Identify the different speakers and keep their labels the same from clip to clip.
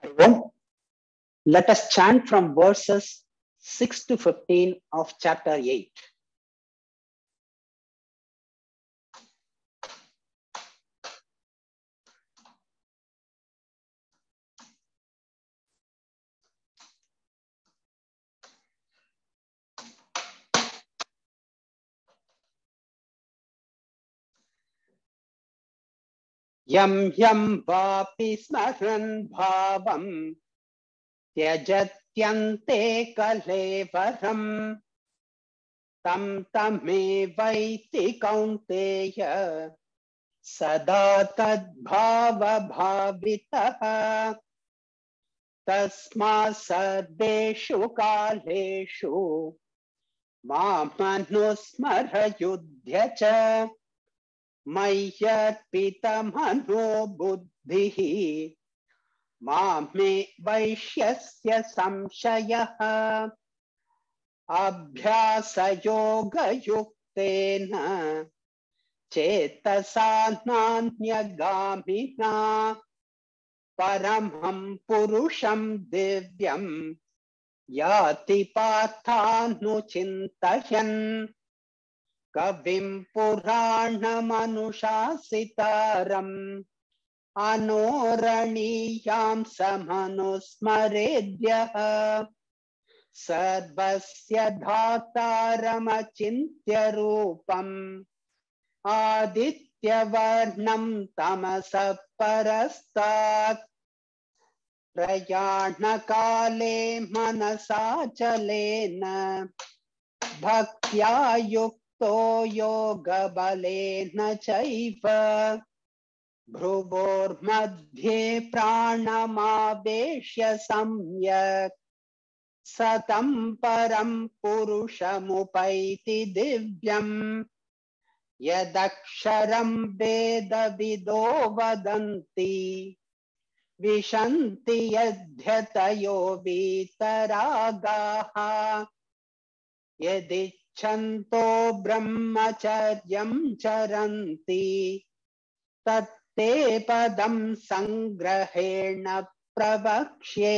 Speaker 1: Well, let us chant from verses 6 to 15 of chapter 8. Yam yam vapi smaran bhavam त्यजत्यन्ते कलेवरम् तं तमेवैति कौन्तेय सदा तद्भावभावितः तस्मात् सर्वेषु कालेषु मामनुस्मर युध्य च मय्यर्पितमनो बुद्धिः मामे वैश्यस्य संशयः अभ्यासयोगयुक्तेन चेतसा नान्यगामिना परमं पुरुषं दिव्यं याति पार्थानुचिन्तयन् कविं पुराणमनुशासितारम् अनोरणीयां समनुस्मरेद्यः सर्वस्य धातारमचिन्त्य रूपम् आदित्यवर्णं तमसः परस्तात् प्रयाणकाले मनसाचलेन भक्त्या युक्तो योगबलेन चैव भ्रुवोर्मध्ये प्राणमावेश्य सम्यक् सतं परं पुरुषमुपैति दिव्यम् यदक्षरं वेदविदो वदन्ति विशन्ति यद्यतयो वीतरागाः यदिच्छन्तो ब्रह्मचर्यं चरन्ति तत्ते पदं संग्रहेण प्रवक्ष्ये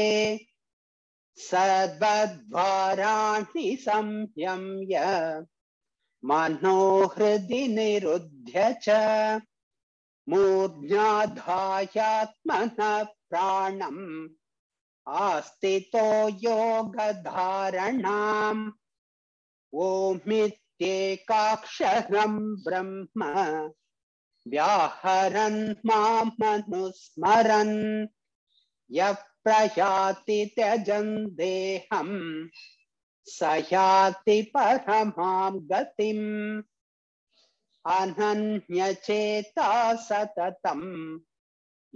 Speaker 1: सर्वद्वाराणि संयम्य मनोहृदि निरुध्य च मूर्ध्याधायात्मनः प्राणम् आस्थितो योगधारणाम् ओमित्येकाक्षरं ब्रह्म व्याहरन् मामनुस्मरन् यः प्रयाति त्यजन् देहम् स याति परमां गतिम् अनन्यचेता सततं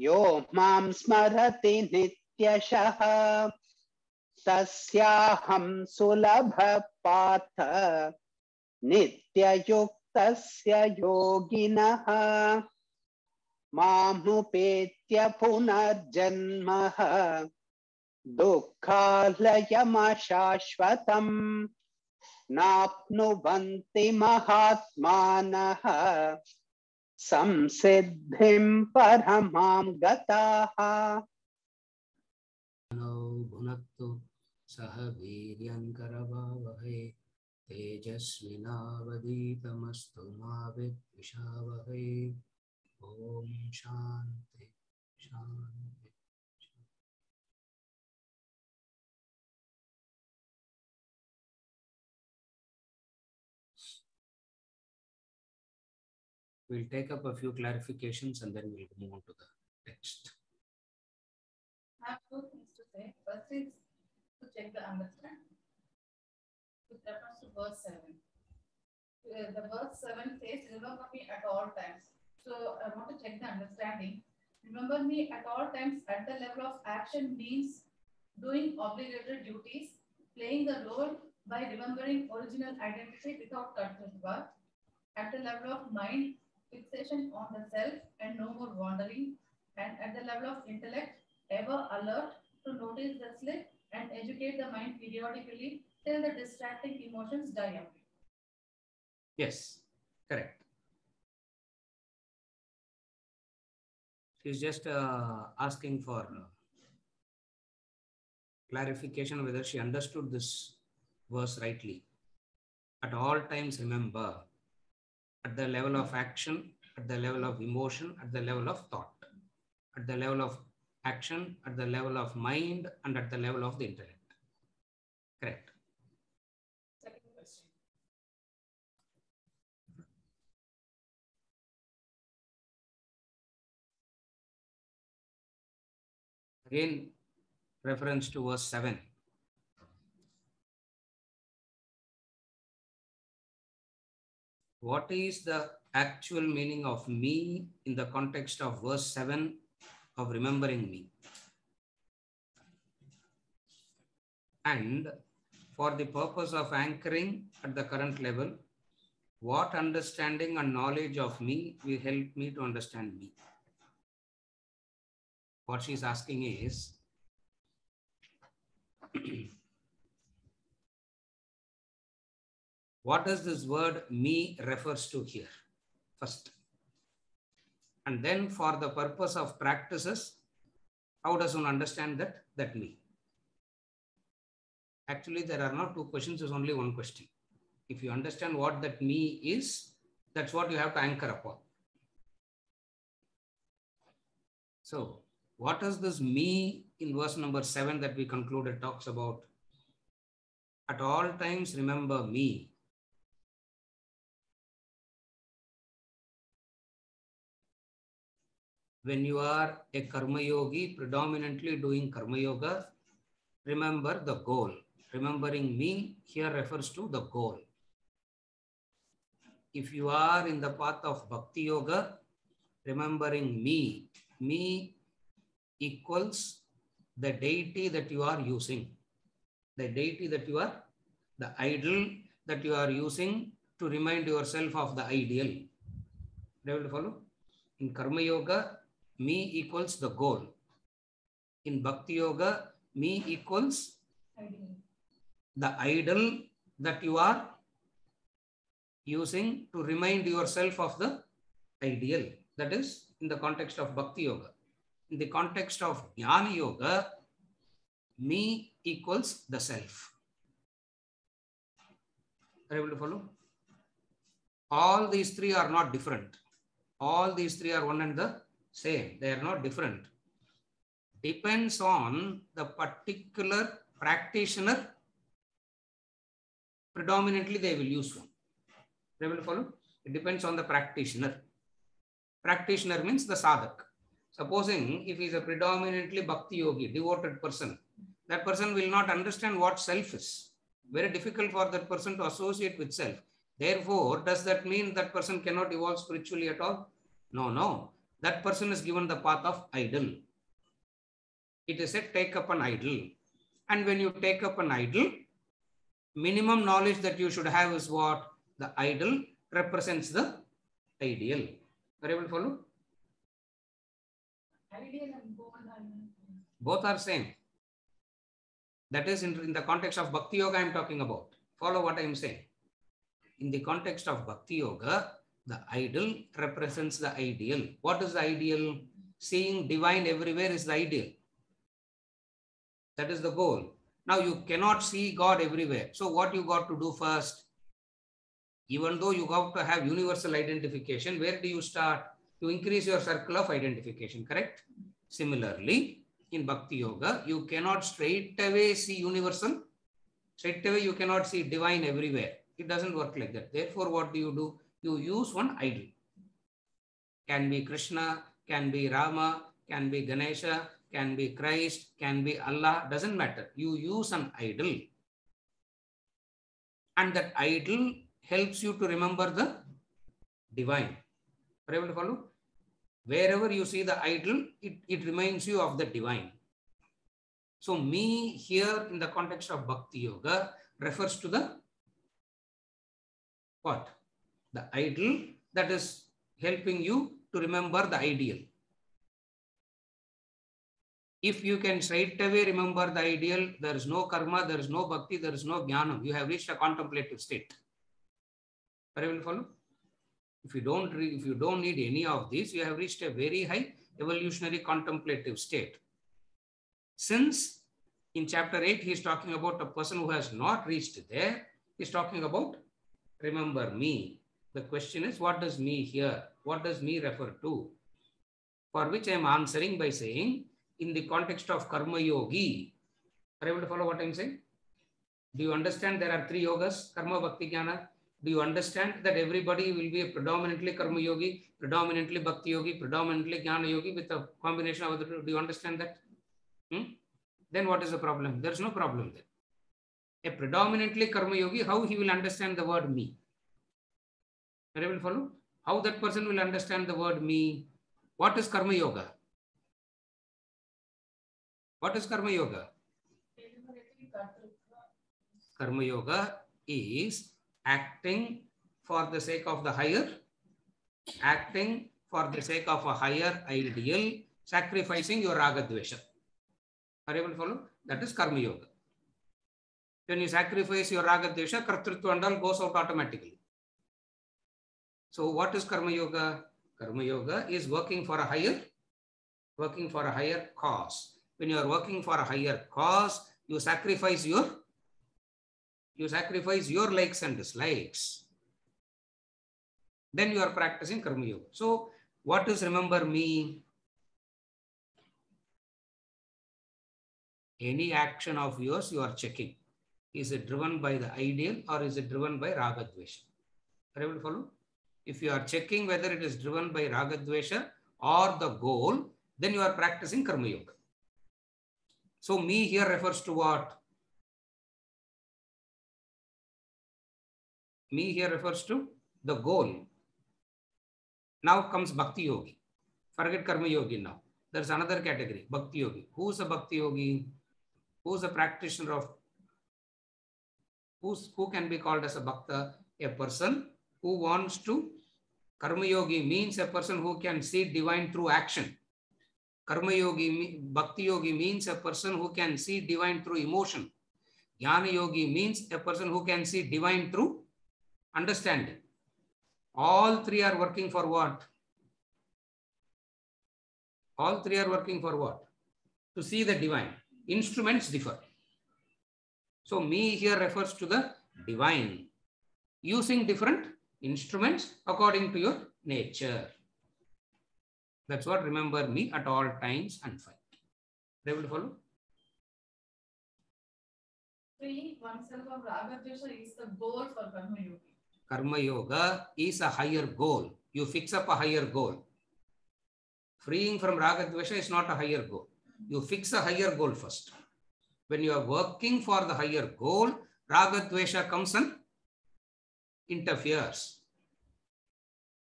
Speaker 1: यो मां स्मरति नित्यशः तस्याहं सुलभ पार्थ नित्ययुक्तस्य योगिनः मामुपेत्य पुनर्जन्मः दुःखालयमशाश्वतम् नाप्नुवन्ति महात्मानः संसिद्धिं परमां गताः।
Speaker 2: भुनक्तु सह वीर्यङ्करवावहै तेजस्विनावधीतमस्तु मा विद्विषावहै। ॐ शान्ति शान्ति। We'll take up a few clarifications and then we'll move on to the text.
Speaker 3: I have two things to say. First is to check the understanding. With reference to verse 7. The verse 7 says, remember me at all times. So I want to check the understanding. Remember me at all times at the level of action means doing obligatory duties, playing the role by remembering original identity without kartritva. At the level of mind, fixation on the self and no more wandering. And at the level of intellect, ever alert to notice the slip and educate the mind periodically till the distracting emotions die away.
Speaker 2: Yes, correct. She's just asking for clarification whether she understood this verse rightly. At all times, remember, at the level of action, at the level of emotion, at the level of thought, at the level of action, at the level of mind, and at the level of the intellect. Correct.
Speaker 3: Second question.
Speaker 2: Again, reference to verse 7. What is the actual meaning of me in the context of verse 7 of remembering me? And for the purpose of anchoring at the current level, what understanding and knowledge of me will help me to understand me? What she's asking is, what does this word me refers to here? First. And then for the purpose of practices, how does one understand that me? Actually, there are not two questions, there's only one question. If you understand what that me is, that's what you have to anchor upon. So, what is this me in verse number 7 that we concluded talks about? At all times, remember me. When you are a karma yogi, predominantly doing karma yoga, remember the goal. Remembering me here refers to the goal. If you are in the path of bhakti yoga, remembering me equals the deity that you are using. The deity that you are, the idol that you are using to remind yourself of the ideal. Able to follow? In karma yoga, me equals the goal. In bhakti yoga, me equals the idol that you are using to remind yourself of the ideal. That is in the context of bhakti yoga. In the context of jnana yoga, me equals the self. Are you able to follow? All these three are not different. All these three are one and the same. They are not different. Depends on the particular practitioner. Predominantly, they will use one. They will follow? It depends on the practitioner. Practitioner means the sadhak. Supposing if he is a predominantly bhakti yogi, devoted person, that person will not understand what self is. Very difficult for that person to associate with self. Therefore, does that mean that person cannot evolve spiritually at all? No, no. That person is given the path of idol. It is said, take up an idol. And when you take up an idol, minimum knowledge that you should have is what? The idol represents the ideal. Are you able to follow?
Speaker 3: Ideal and goal are
Speaker 2: both are same. That is in the context of bhakti yoga I am talking about. Follow what I am saying. In the context of bhakti yoga, the idol represents the ideal. What is the ideal? Seeing divine everywhere is the ideal. That is the goal. Now you cannot see God everywhere. So what you got to do first? Even though you got to have universal identification, where do you start? To increase your circle of identification, correct? Similarly, in bhakti yoga, you cannot straight away see universal. Straight away you cannot see divine everywhere. It doesn't work like that. Therefore, what do? You use one idol. Can be Krishna, can be Rama, can be Ganesha, can be Christ, can be Allah, doesn't matter. You use an idol. And that idol helps you to remember the divine. Are you able to follow? Wherever you see the idol, it reminds you of the divine. So me here in the context of bhakti yoga refers to the what? The idol that is helping you to remember the ideal. If you can straight away remember the ideal, there is no karma, there is no bhakti, there is no jnana. You have reached a contemplative state. Are you able to follow? If you don't need any of these, you have reached a very high evolutionary contemplative state. Since In chapter 8, he is talking about a person who has not reached there. He is talking about remember me. The question is, what does me here? What does me refer to? For which I am answering by saying, in the context of Karma Yogi, are you able to follow what I am saying? Do you understand there are 3 yogas, Karma, Bhakti, Jnana? Do you understand that everybody will be a predominantly Karma Yogi, predominantly Bhakti Yogi, predominantly Jnana Yogi with a combination of the two? Do you understand that? Then what is the problem? There is no problem there. A predominantly Karma Yogi, how he will understand the word me? Are you able to follow? How that person will understand the word me? What is Karma Yoga? What is Karma Yoga? Karma Yoga is acting for the sake of the higher, acting for the sake of a higher ideal, sacrificing your raga dvesha. Are you able to follow? That is Karma Yoga. When you sacrifice your raga dvesha, kartrutva and all goes out automatically. So what is Karma Yoga? Karma Yoga is working for a higher cause. When you are working for a higher cause, you sacrifice your likes and dislikes. Then you are practicing Karma Yoga. So what is remember me? Any action of yours you are checking. Is it driven by the ideal or is it driven by raga dvesha? Are you able to follow? If you are checking whether it is driven by raga dvesha or the goal, then you are practicing Karma Yoga. So me here refers to what? Me here refers to the goal. Now comes Bhakti Yogi. Forget Karma Yogi now. There's another category, Bhakti Yogi. Who's a Bhakti Yogi? Who's a practitioner of, who can be called as a Bhakta? A person who wants to, Karma Yogi means a person who can see divine through action. Karma Yogi, Bhakti Yogi means a person who can see divine through emotion. Jnana Yogi means a person who can see divine through understanding. All 3 are working for what? All 3 are working for what? To see the divine. Instruments differ. So me here refers to the divine. Using different instruments according to your nature. That's what remember me at all times and fight. They will follow?
Speaker 3: Freeing oneself of raga dvesha is the goal for Karma Yoga.
Speaker 2: Karma Yoga is a higher goal. You fix up a higher goal. Freeing from raga dvesha is not a higher goal. You fix a higher goal first. When you are working for the higher goal, raga dvesha comes and interferes.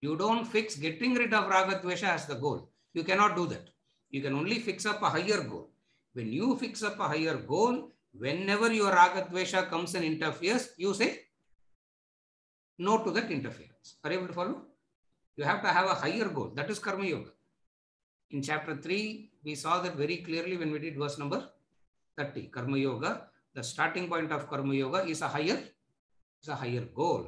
Speaker 2: You don't fix getting rid of raga dvesha as the goal. You cannot do that. You can only fix up a higher goal. When you fix up a higher goal, whenever your raga dvesha comes and interferes, you say no to that interference. Are you able to follow? You have to have a higher goal. That is Karma Yoga. In chapter 3, we saw that very clearly when we did verse number 30. Karma Yoga, the starting point of Karma Yoga is a higher goal.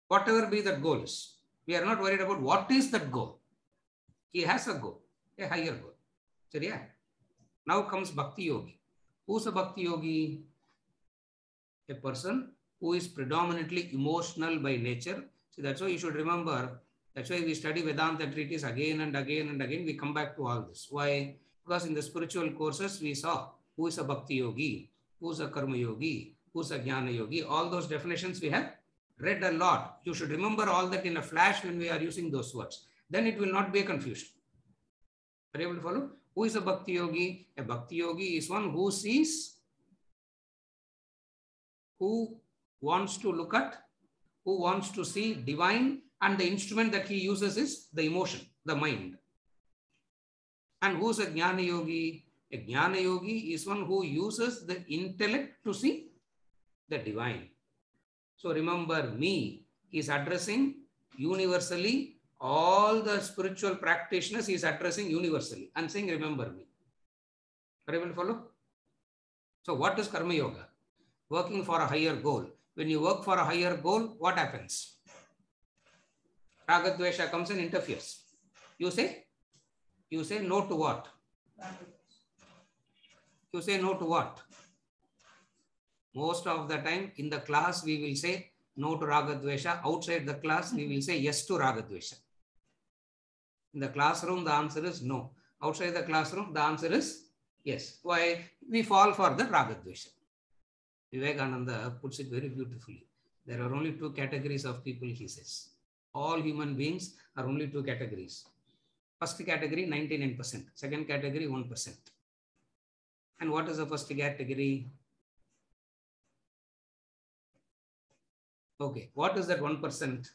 Speaker 2: Whatever be that goal is, we are not worried about what is that goal. He has a goal, a higher goal. So yeah. Now comes Bhakti Yogi. Who's a Bhakti Yogi? A person who is predominantly emotional by nature. So that's why you should remember, that's why we study Vedanta treatise again and again and again. We come back to all this. Why? Because in the spiritual courses, we saw who is a Bhakti Yogi, who's a Karma Yogi, who's a Jnana Yogi. All those definitions we have read a lot. You should remember all that in a flash when we are using those words. Then it will not be a confusion. Are you able to follow? Who is a Bhakti Yogi? A Bhakti Yogi is one who sees, who wants to look at, who wants to see divine, and the instrument that he uses is the emotion, the mind. And who is a Jnana Yogi? A Jnana Yogi is one who uses the intellect to see the divine. So remember me, he is addressing universally all the spiritual practitioners, he is addressing universally and saying remember me. Are you able to follow? So what is Karma Yoga? Working for a higher goal. When you work for a higher goal, what happens? Raga dvesha comes and interferes. You say no to what? You say no to what? Most of the time in the class we will say no to Raga Dvesha. Outside the class we will say yes to Raga Dvesha. In the classroom the answer is no. Outside the classroom the answer is yes. Why? We fall for the Raga Dvesha. Vivekananda puts it very beautifully. There are only two categories of people, he says. All human beings are only two categories. First category 99%. Second category 1%. And what is the first category? Okay, what is that 1%?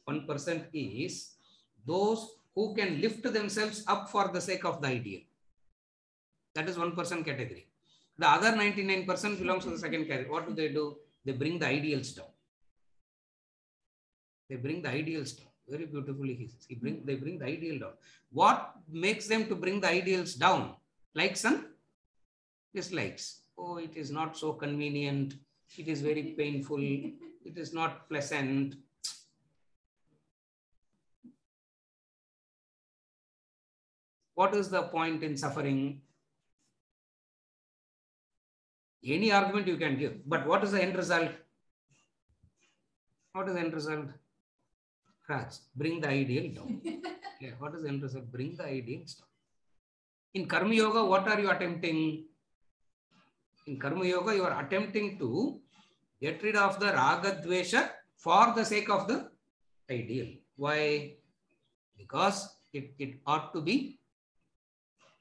Speaker 2: 1% is those who can lift themselves up for the sake of the ideal. That is 1% category. The other 99% belongs to the second category. What do? They bring the ideals down. They bring the ideals down. Very beautifully he says. They bring the ideal down. What makes them to bring the ideals down? Likes and dislikes. Oh, it is not so convenient. It is very painful. It is not pleasant. What is the point in suffering? Any argument you can give. But what is the end result? What is the end result? Raj, bring the ideal down. Yeah, what is the end result? Bring the ideals down. In Karma Yoga, what are you attempting? In Karma Yoga, you are attempting to get rid of the Raga Dvesha for the sake of the ideal. Why? Because it ought to be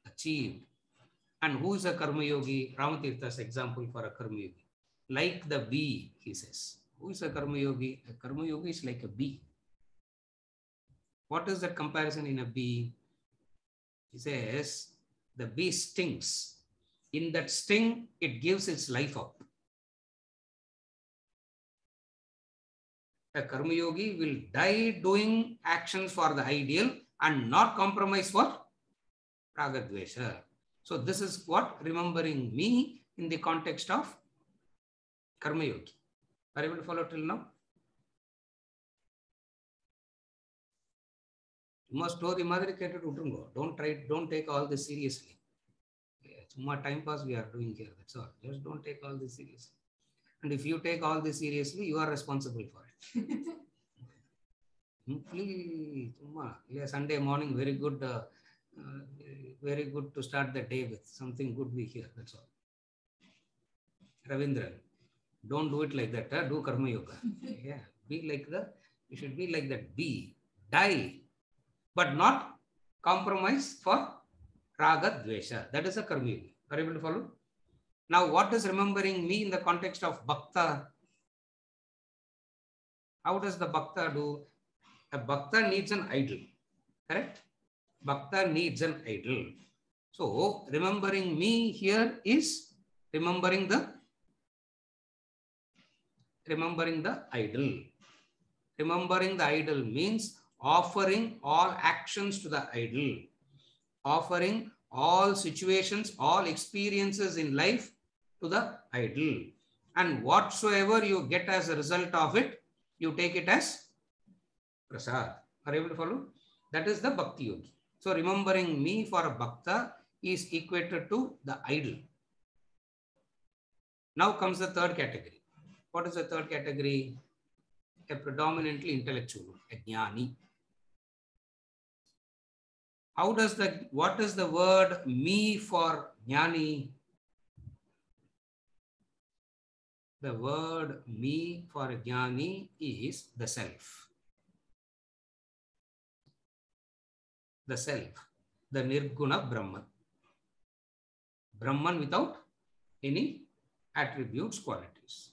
Speaker 2: achieved. And who is a Karma Yogi? Ramatirtha's example for a Karma Yogi. Like the bee, he says. Who is a Karma Yogi? A Karma Yogi is like a bee. What is that comparison in a bee? He says, the bee stings. In that sting, it gives its life up. A Karma Yogi will die doing actions for the ideal and not compromise for Raga Dvesha. So this is what remembering me in the context of Karma Yogi. Are you able to follow till now? Story madri kettu uttungo. Don't take all this seriously. Summa time pass we are doing here. That's all. Just don't take all this seriously. And if you take all this seriously, you are responsible for it. Please, Sunday morning, very good to start the day with something good we hear. That's all. Ravindran, don't do it like that. Do Karma Yoga. Yeah, you should be like that bee. Die, but not compromise for Raga Dvesha. That is a Karma Yoga. Are you able to follow? Now, what is remembering me in the context of Bhakta? How does the Bhakta do? A Bhakta needs an idol. Correct? Bhakta needs an idol. So, remembering me here is remembering the idol. Remembering the idol means offering all actions to the idol. Offering all situations, all experiences in life to the idol. And whatsoever you get as a result of it, you take it as prasad. Are you able to follow? That is the Bhakti Yogi. So remembering me for a Bhakta is equated to the idol. Now comes the third category. What is the third category? A predominantly intellectual, a jnani. What is the word me for jnani? The word me for jnani is the self. The self, the nirguna Brahman. Brahman without any attributes, qualities.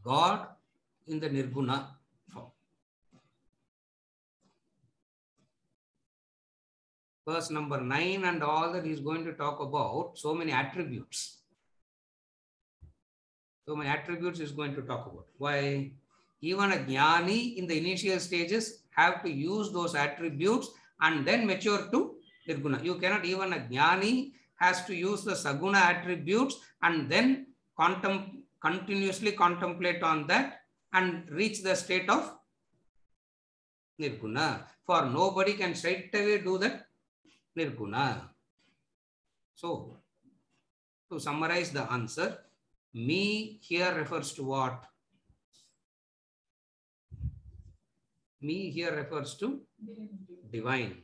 Speaker 2: God in the nirguna form. Verse number 9 and all that he is going to talk about, so many attributes. So many attributes is going to talk about. Why? Even a jnani in the initial stages have to use those attributes and then mature to nirguna. You cannot, even a jnani has to use the saguna attributes and then continuously contemplate on that and reach the state of nirguna. For nobody can straight away do that nirguna. So, to summarize the answer, me here refers to what? Me here refers to divine.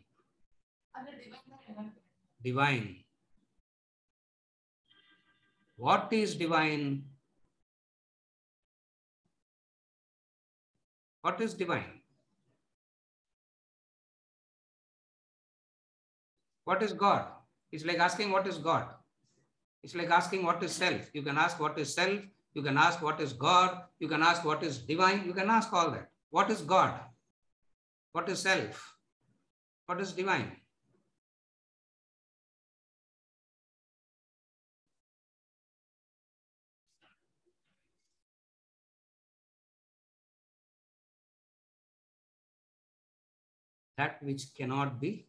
Speaker 2: Divine. What is divine? What is divine? What is God? It's like asking what is God. It's like asking what is self. You can ask what is self. You can ask what is God. You can ask what is divine. You can ask all that. What is God? What is self? What is divine? That which cannot be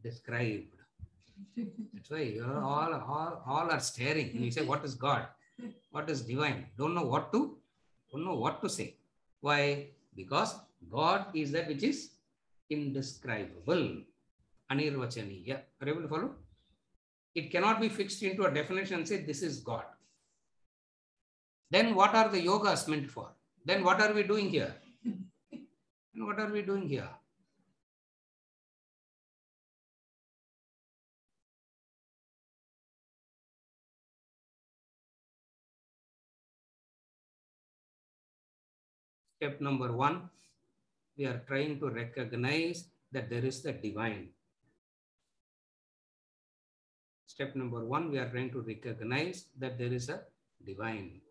Speaker 2: described. That's why you're all are staring. And you say, what is God? What is divine? Don't know what to say. Why? Because God is that which is indescribable. Anirvachaniya. Are you able to follow? It cannot be fixed into a definition and say this is God. Then what are the yogas meant for? Then what are we doing here? And what are we doing here? Step number 1, we are trying to recognize that there is the divine. Step number 1, we are trying to recognize that there is a divine.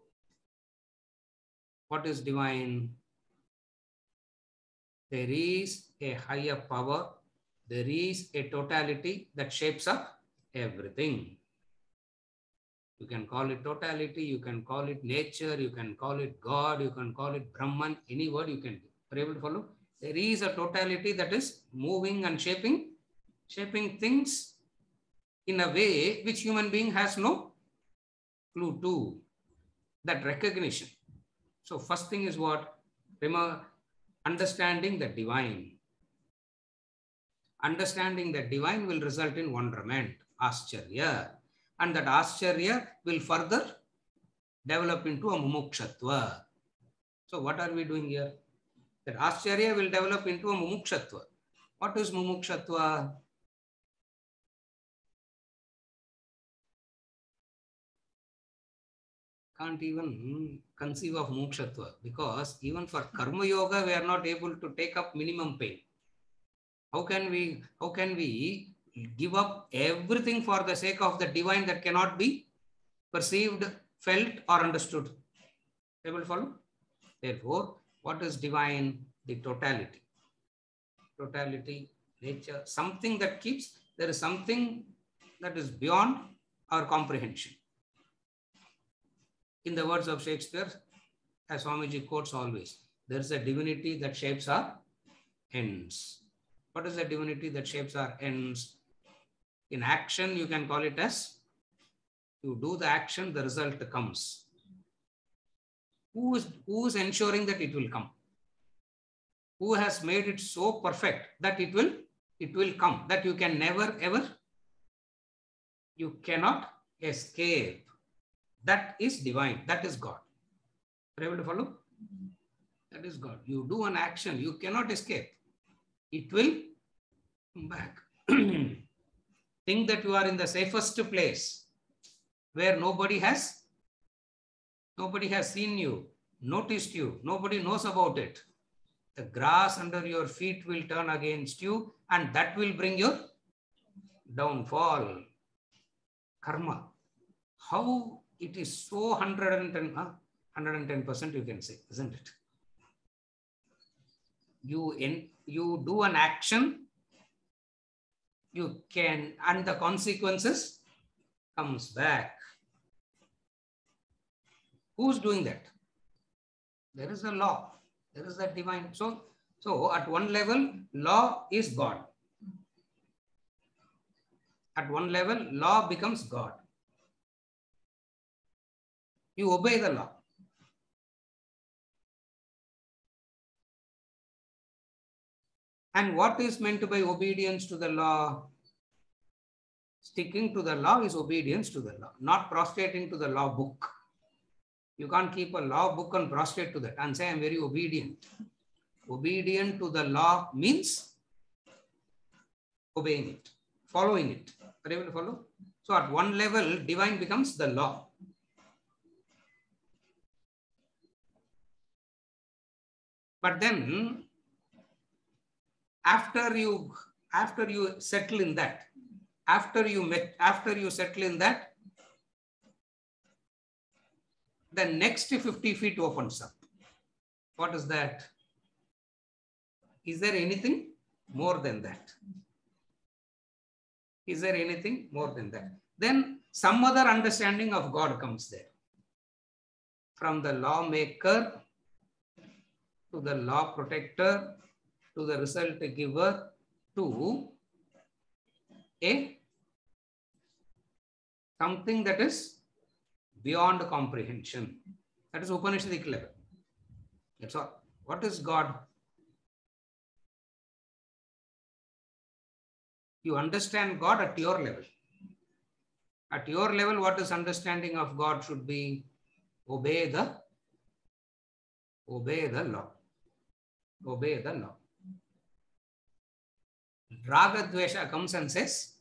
Speaker 2: What is divine? There is a higher power. There is a totality that shapes up everything. You can call it totality, you can call it nature, you can call it God, you can call it Brahman, any word you can do. Are you able to follow? There is a totality that is moving and shaping things in a way which human being has no clue to. That recognition. So first thing is what? Remember, understanding the divine. Understanding the divine will result in wonderment, ascharya. And that ascharya will further develop into a mumukshatva. So what are we doing here? That ascharya will develop into a mumukshatva. What is mumukshatva? Can't even conceive of mokshatva, because even for karma yoga we are not able to take up minimum pain. How can we give up everything for the sake of the divine that cannot be perceived, felt or understood? Able to follow? Therefore, what is divine? The totality. Totality, nature, something that keeps, there is something that is beyond our comprehension. In the words of Shakespeare, as Swamiji quotes always, there is a divinity that shapes our ends. What is the divinity that shapes our ends? In action, you can call it as, you do the action, the result comes. Who is ensuring that it will come? Who has made it so perfect that it will come, that you can never ever, you cannot escape. That is divine. That is God. Are you able to follow? That is God. You do an action, you cannot escape. It will come back. Think that you are in the safest place where nobody has seen you, noticed you, nobody knows about it. The grass under your feet will turn against you, and that will bring your downfall. Karma. How it is so 110% you can say, isn't it? You do an action, you can, and the consequences comes back. Who's doing that? There is a law. There is that divine. So at one level, law is God. At one level, law becomes God. You obey the law. And what is meant by obedience to the law? Sticking to the law is obedience to the law, not prostrating to the law book. You can't keep a law book and prostrate to that and say, I'm very obedient. Obedient to the law means obeying it, following it. Are you able to follow? So at one level, divine becomes the law. But then, after you settle in that, after you settle in that, the next 50 feet opens up. What is that? Is there anything more than that? Is there anything more than that? Then some other understanding of God comes there. From the lawmaker to the law protector to the result giver to a something that is beyond comprehension. That is Upanishadic level. That's all. What is God? You understand God at your level. At your level, what is understanding of God should be obey the law. Obey the law. Raga Dvesha comes and says,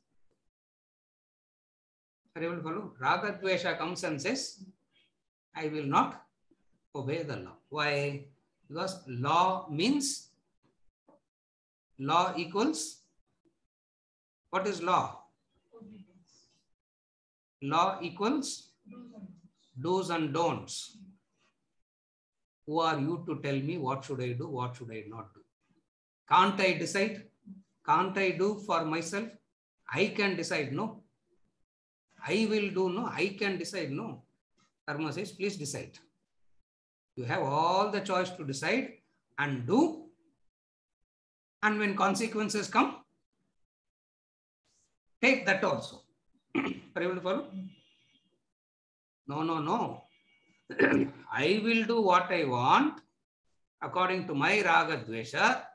Speaker 2: are you able to follow? Raga Dvesha comes and says, I will not obey the law. Why? Because law means, law equals, what is law? Law equals do's and don'ts. Who are you to tell me what should I do, what should I not do? Can't I decide? Can't I do for myself? I can decide, no. I will do, no. I can decide, no. Dharma says, please decide. You have all the choice to decide and do. And when consequences come, take that also. Are you able to follow? No. I will do what I want according to my Raga Dvesha.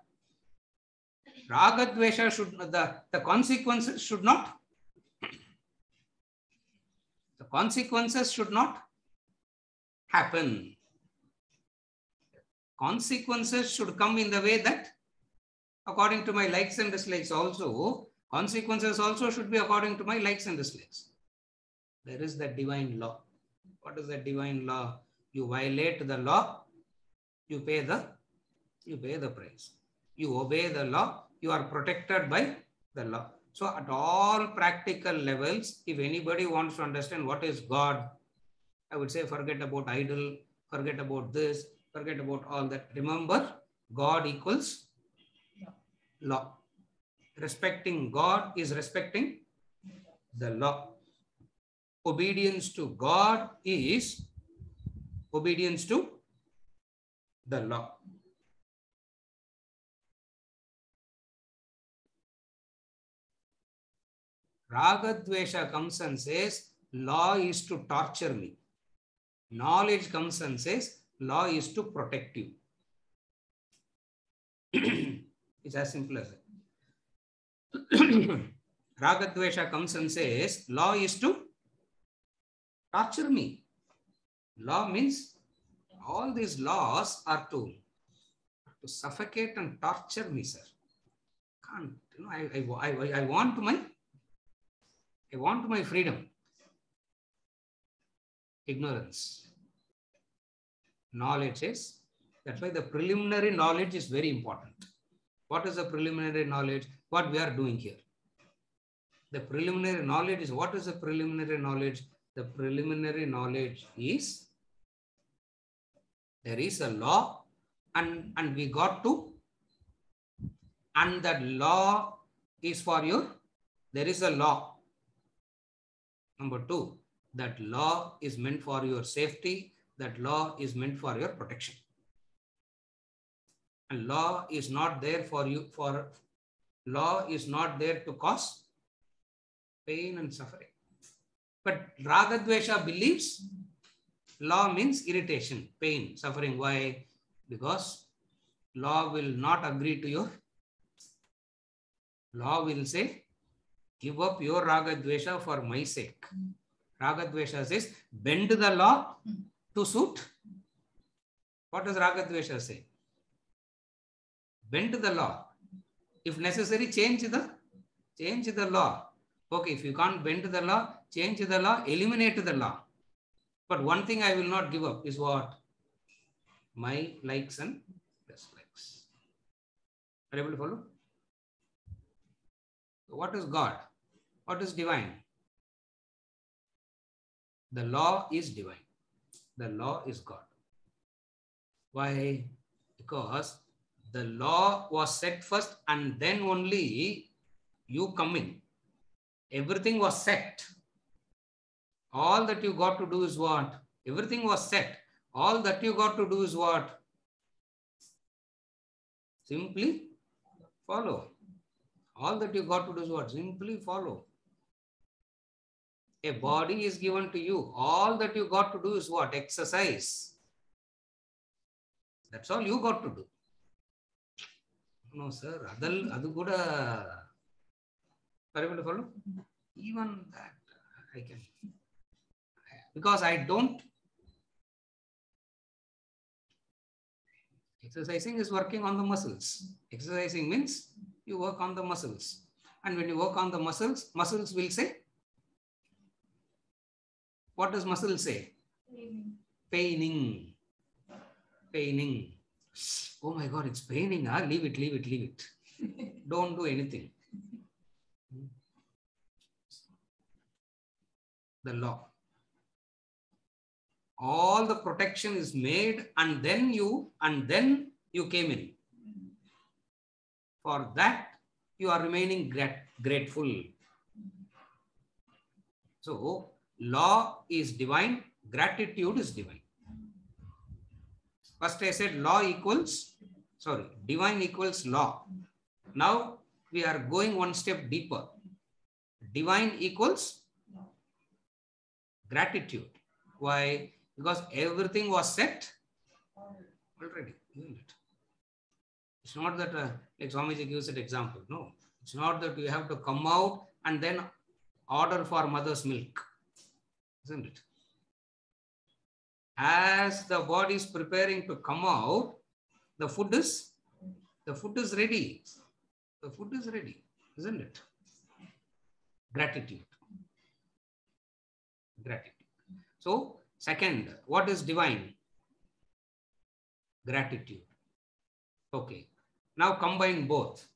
Speaker 2: Raga Dvesha should, the consequences should not. The consequences should not happen. Consequences should come in the way that according to my likes and dislikes also, consequences also should be according to my likes and dislikes. There is that divine law. What is that divine law? You violate the law, you pay the price. You obey the law, you are protected by the law. So at all practical levels, if anybody wants to understand what is God, I would say forget about idol, forget about this, forget about all that. Remember, God equals law. Respecting God is respecting the law. Obedience to God is obedience to the law. Raga Dvesha comes and says, law is to torture me. Knowledge comes and says, law is to protect you. It's as simple as that. Raga Dvesha comes and says, law is to torture me. Law means all these laws are to suffocate and torture me, sir. Can't, you know, I want my freedom. Ignorance. Knowledge is, that's why the preliminary knowledge is very important. What is the preliminary knowledge? What we are doing here. The preliminary knowledge is, what is the preliminary knowledge? The preliminary knowledge is, there is a law and we got to, and that law is for you. There is a law. Number two, that law is meant for your safety. That law is meant for your protection. And law is not there for you, law is not there to cause pain and suffering. But Raga Dvesha believes law means irritation, pain, suffering. Why? Because law will not agree to your, law will say, Give up your raga dvesha for my sake. Raga dvesha says, bend the law to suit. What does raga dvesha say? Bend the law. If necessary, change the law. Okay, if you can't bend the law, change the law, eliminate the law. But one thing I will not give up is what? My likes and dislikes. Are you able to follow? What is God? What is divine? The law is divine. The law is God. Why? Because the law was set first and then only you come in. Everything was set. All that you got to do is what? Everything was set. All that you got to do is what? Simply follow. All that you got to do is what? Simply follow. A body is given to you. All that you got to do is what? Exercise. That's all you got to do. No, sir. Adu kuda. Are you able to follow? Even that I can. Because I don't. Exercising is working on the muscles. Exercising means you work on the muscles. And when you work on the muscles, muscles will say, what does muscles say? Paining. Paining. Oh my God, it's paining. Leave it. Don't do anything. The law. All the protection is made and then you came in. For that, you are remaining grateful. So, law is divine, gratitude is divine. First I said divine equals law. Now we are going one step deeper. Divine equals gratitude. Why? Because everything was set already, isn't it? It's not that, like Swamiji gives an example. No, it's not that you have to come out and then order for mother's milk, isn't it? As the body is preparing to come out, the food is ready. The food is ready, isn't it? Gratitude. Gratitude. So, second, what is divine? Gratitude. Okay. Now combine both.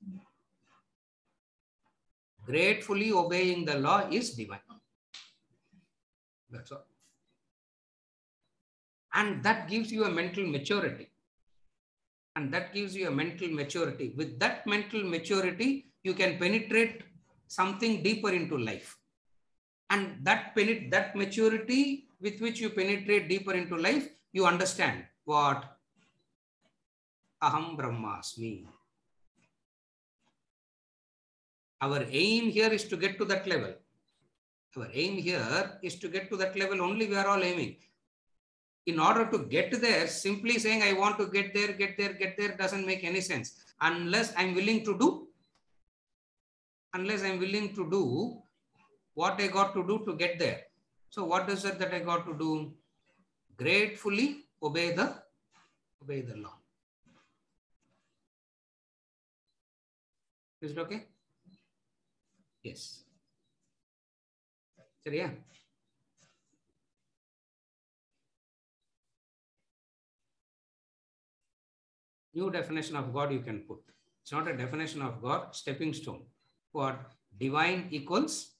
Speaker 2: Gratefully obeying the law is divine. That's all. And that gives you a mental maturity. And that gives you a mental maturity. With that mental maturity, you can penetrate something deeper into life. And that maturity with which you penetrate deeper into life, you understand what? Aham Brahmasmi. Our aim here is to get to that level. Our aim here is to get to that level only. We are all aiming. In order to get there, simply saying I want to get there doesn't make any sense. Unless I'm willing to do what I got to do to get there. So what is it that I got to do? Gratefully obey the law. Is it okay? Yes. சரியா? New definition of God you can put. It's not a definition of God, stepping stone. What? Divine equals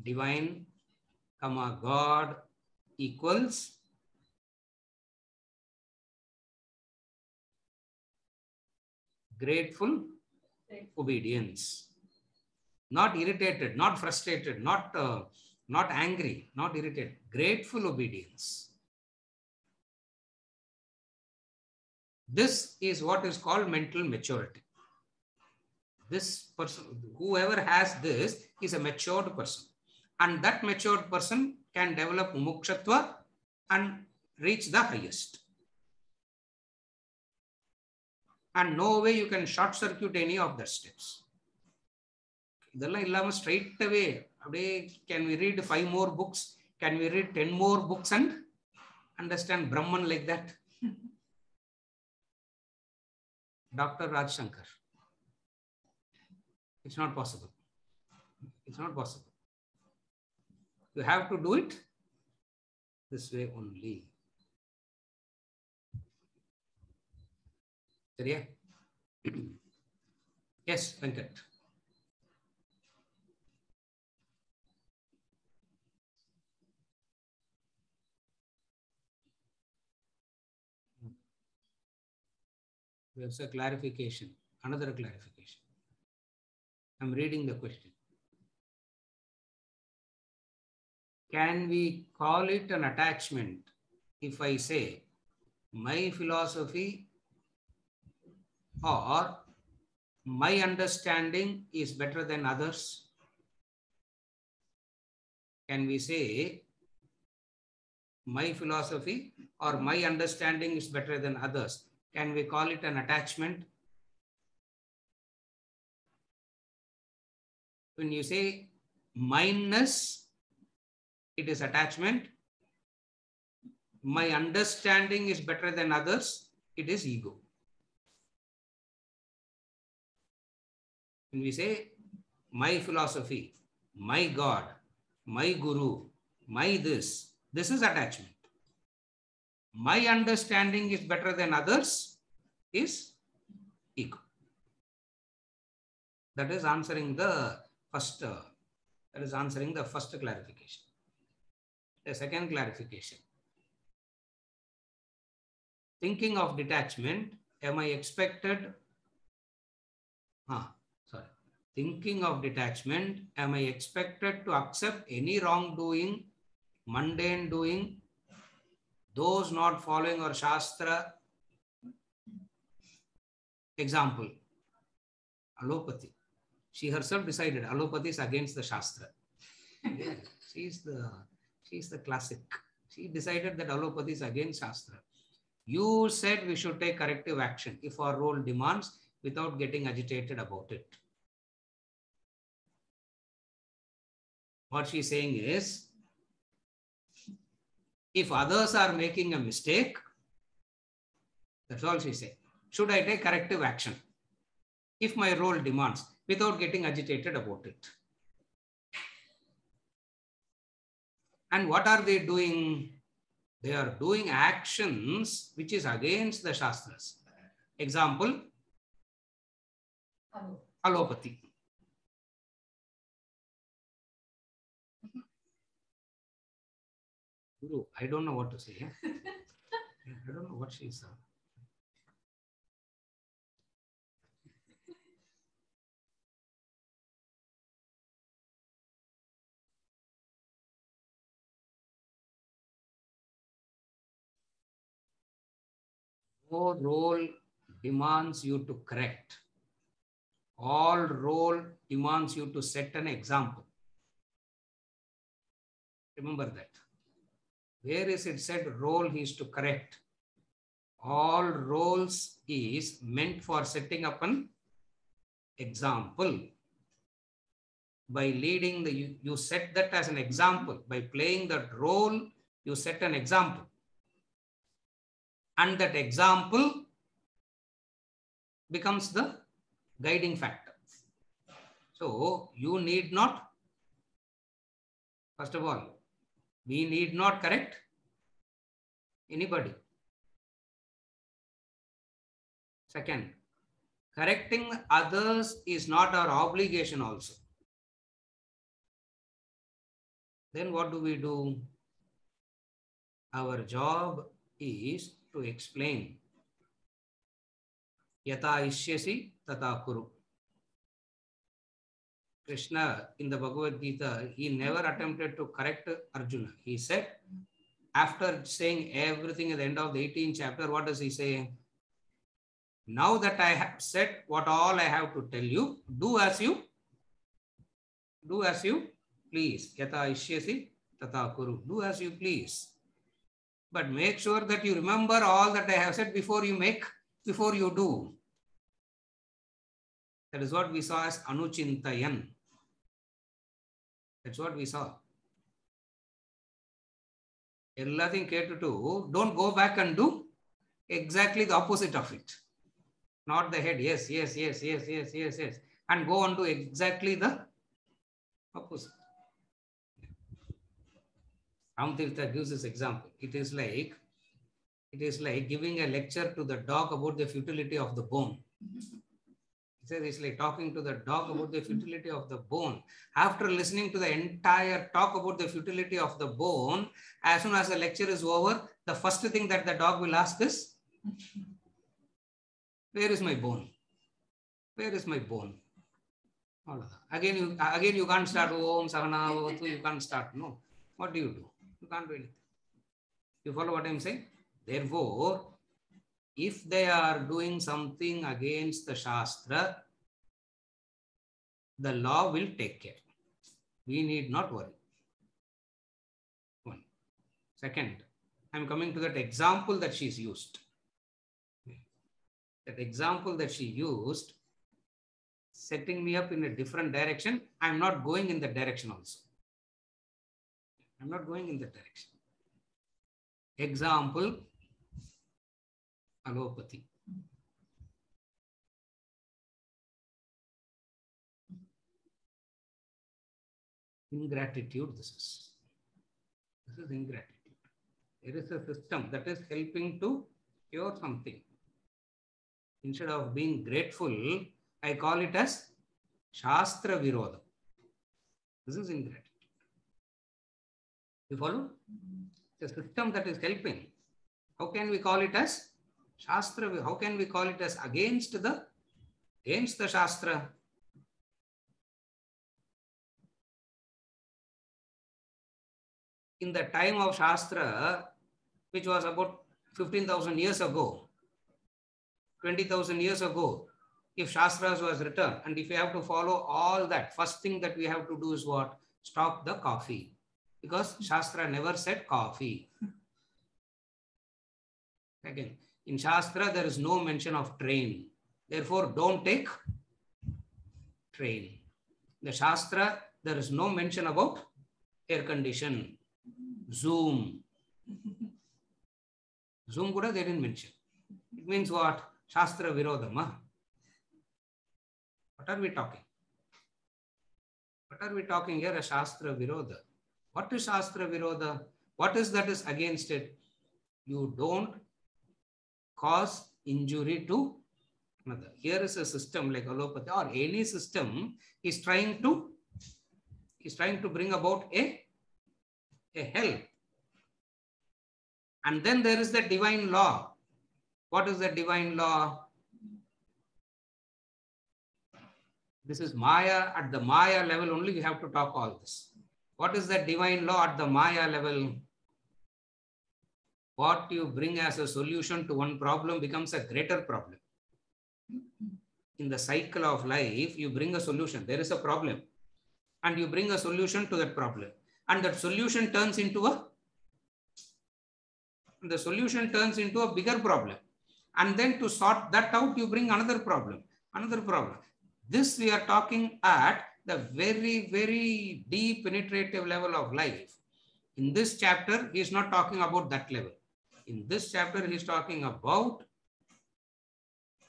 Speaker 2: divine, God equals grateful obedience. Not irritated, not frustrated, not angry, not irritated. Grateful obedience. This is what is called mental maturity. This person, whoever has this, is a matured person. And that matured person can develop mukshatva and reach the highest. And no way you can short circuit any of the steps. இதெல்லாம் இல்லாம straight away அப்படியே can we read 5 more books, can we read 10 more books and understand Brahman like that? Dr. Raj Shankar, it's not possible. It's not possible. You have to do it this way only. சரியா? Yes, Venkat. There's a clarification, another clarification. I'm reading the question. Can we call it an attachment if I say my philosophy or my understanding is better than others? Can we say my philosophy or my understanding is better than others? Can we call it an attachment? When you say mineness, it is attachment. My understanding is better than others, it is ego. When we say my philosophy, my God, my guru, my this is attachment. My understanding is better than others is ego. That is answering the first clarification. The second clarification. Thinking of detachment, am I expected? Thinking of detachment, am I expected to accept any wrongdoing, mundane doing, those not following our Shastra? Example, allopathy. She herself decided allopathy is against the Shastra. Yeah, she's the classic. She decided that allopathy is against Shastra. You said we should take corrective action if our role demands without getting agitated about it. What she's saying is, if others are making a mistake, that's all she's saying. Should I take corrective action if my role demands without getting agitated about it? And what are they doing? They are doing actions which is against the Shastras. Example, allopathy. Guru, I don't know what to say. I don't know what she is. No role demands you to correct. All role demands you to set an example. Remember that. Where is it said role is to correct? All roles is meant for setting up an example. By leading you set that as an example. By playing that role, you set an example. And that example becomes the guiding factor. So you need not, first of all, we need not correct anybody. Second, correcting others is not our obligation also. Then what do we do? Our job is to explain. Yata ishyasi tata kuru. Krishna in the Bhagavad Gita, he never attempted to correct Arjuna. He said, after saying everything at the end of the 18th chapter, what does he say? Now that I have said what all I have to tell you, do as you please. Yata ishyasi tata kuru. Do as you please. But make sure that you remember all that I have said before you do. That is what we saw as anuchintayan. That's what we saw. Everything catered to, don't go back and do exactly the opposite of it. Not the head, yes, yes, yes, yes, yes, yes, yes. And go on to exactly the opposite. Ramtirtha gives this example. It is like giving a lecture to the dog about the futility of the bone. He says it's like talking to the dog about the futility of the bone. After listening to the entire talk about the futility of the bone, as soon as the lecture is over, the first thing that the dog will ask is, where is my bone? Where is my bone? Again, you can't start Om Sahana Bhavatu, you can't start. No. What do? You can't do anything. You follow what I'm saying? Therefore, if they are doing something against the Shastra, the law will take care. We need not worry. One. Second, I'm coming to that example that she's used. That example that she used, setting me up in a different direction, I'm not going in that direction also. I'm not going in that direction. Example, allopathy. Ingratitude, this is ingratitude. There is a system that is helping to cure something. Instead of being grateful, I call it as Shastra Virodha. This is ingratitude. You follow? It's a system that is helping. How can we call it as Shastra? How can we call it as against the Shastra? In the time of Shastra, which was about 15,000 years ago, 20,000 years ago, if Shastras was written, and if you have to follow all that, first thing that we have to do is what? Stop the coffee. Because Shastra never said coffee. Again, in Shastra, there is no mention of train. Therefore, don't take train. The Shastra, there is no mention about air condition, Zoom. Zoom kuda they didn't mention. It means what? Shastra Virodhama. What are we talking? What are we talking here? A Shastra Virodha. What is Shastra Virodha? What is that is against it? You don't cause injury to another. Here is a system like allopathy or any system is trying to bring about a help. And then there is the divine law. What is the divine law? This is Maya. At the Maya level only we have to talk all this. What is the divine law at the Maya level? What you bring as a solution to one problem becomes a greater problem. In the cycle of life, you bring a solution. There is a problem. And you bring a solution to that problem. And that solution turns into a bigger problem. And then to sort that out, you bring another problem. This we are talking at the very, very deep penetrative level of life. In this chapter, he is not talking about that level. In this chapter, he is talking about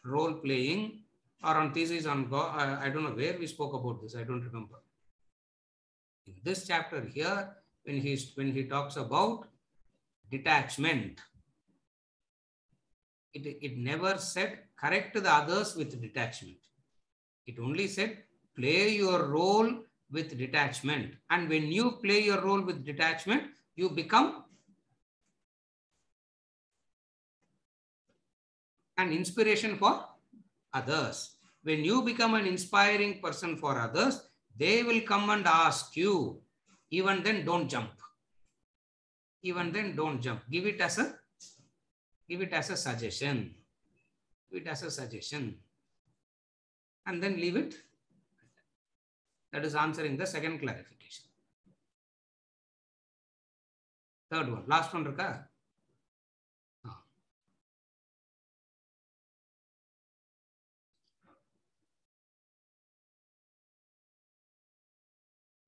Speaker 2: role playing or on thesis on God. I don't know where we spoke about this. I don't remember. In this chapter here, when he talks about detachment, it never said correct the others with detachment. It only said play your role with detachment. And when you play your role with detachment, you become an inspiration for others. When you become an inspiring person for others, they will come and ask you. Even then, don't jump. Even then, don't jump. Give it as a suggestion. Give it as a suggestion. And then leave it. That is answering the second clarification. Third one. Last one, Raka.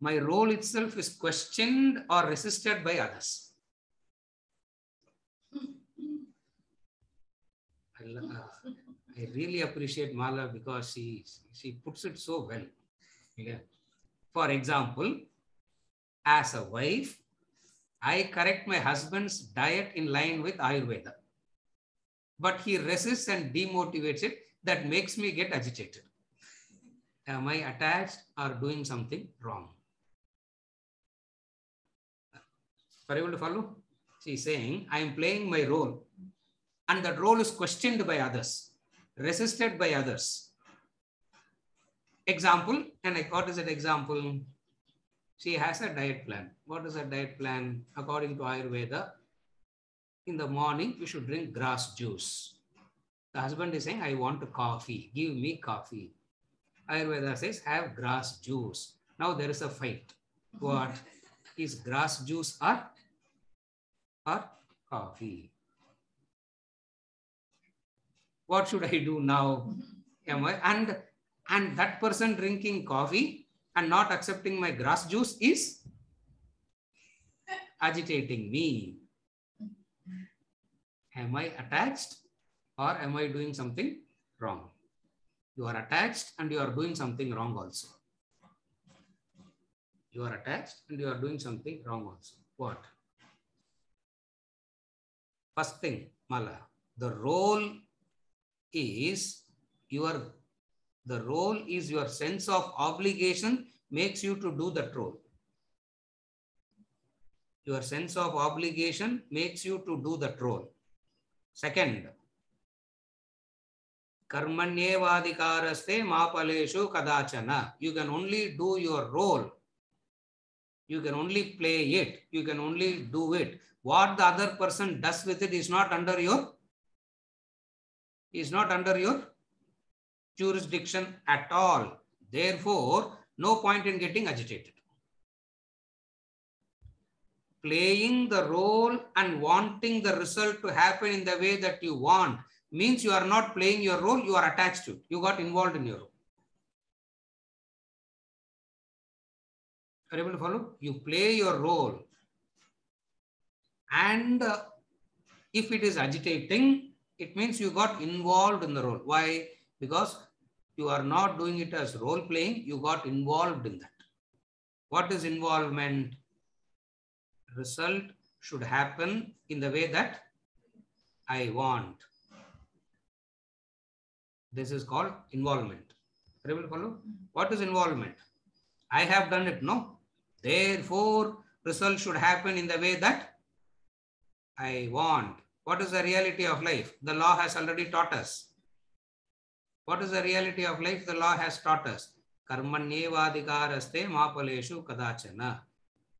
Speaker 2: my role itself is questioned or resisted by others. I really appreciate Mala because she puts it so well. Yeah. For example, as a wife, I correct my husband's diet in line with Ayurveda. But he resists and demotivates it. That makes me get agitated. Am I attached or doing something wrong? Are you able to follow? She's saying, I am playing my role. And that role is questioned by others, resisted by others. Example, and what is that example? She has a diet plan. What is a diet plan? According to Ayurveda, in the morning, you should drink grass juice. The husband is saying, I want a coffee. Give me coffee. Ayurveda says, have grass juice. Now there is a fight. What? Is grass juice or coffee? What should I do now? Am I? And that person drinking coffee and not accepting my grass juice is agitating me. Am I attached or am I doing something wrong? You are attached and you are doing something wrong also. You are attached and you are doing something wrong also. What? First thing, Mala, the role is your sense of obligation makes you to do that role. Your sense of obligation makes you to do that role. Second, karmanyevadhikaraste mapaleshu kadachana. You can only do your role. You can only play it. You can only do it. What the other person does with it is not under your jurisdiction at all. Therefore, no point in getting agitated. Playing the role and wanting the result to happen in the way that you want means you are not playing your role, you are attached to it. You got involved in your role. Are you able to follow? You play your role. And if it is agitating, it means you got involved in the role. Why? Because you are not doing it as role playing, you got involved in that. What is involvement? Result should happen in the way that I want. This is called involvement. Are you able to follow? What is involvement? I have done it, no? Therefore, result should happen in the way that I want. What is the reality of life? The law has already taught us. What is the reality of life? The law has taught us. Karmanyevadhikaraste mapaleshu kadachana.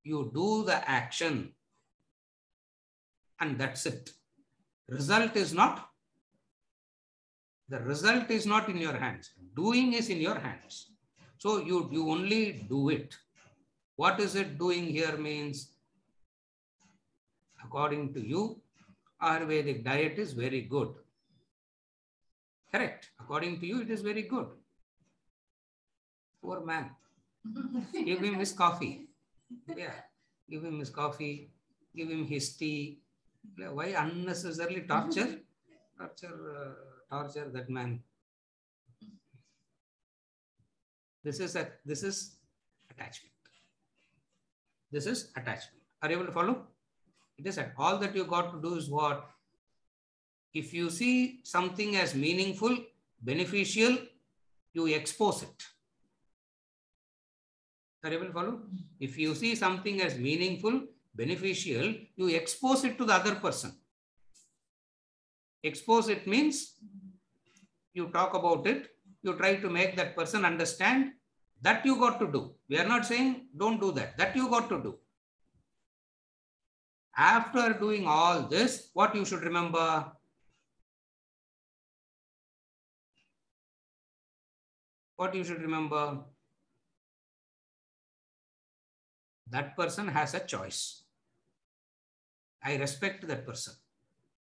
Speaker 2: You do the action and that's it. The result is not in your hands. Doing is in your hands. So you only do it. What is it doing here means? According to you, Ayurvedic diet is very good. Correct. According to you, it is very good. Poor man. Give him his coffee. Yeah. Give him his coffee. Give him his tea. Why unnecessarily torture? Torture that man. This is attachment. This is attachment. Are you able to follow? It is all that you got to do is what? If you see something as meaningful, beneficial, you expose it. Are you able to follow? If you see something as meaningful, beneficial, you expose it to the other person. Expose it means you talk about it, you try to make that person understand that you got to do. We are not saying don't do that. That you got to do. After doing all this, what you should remember? What you should remember? That person has a choice. I respect that person.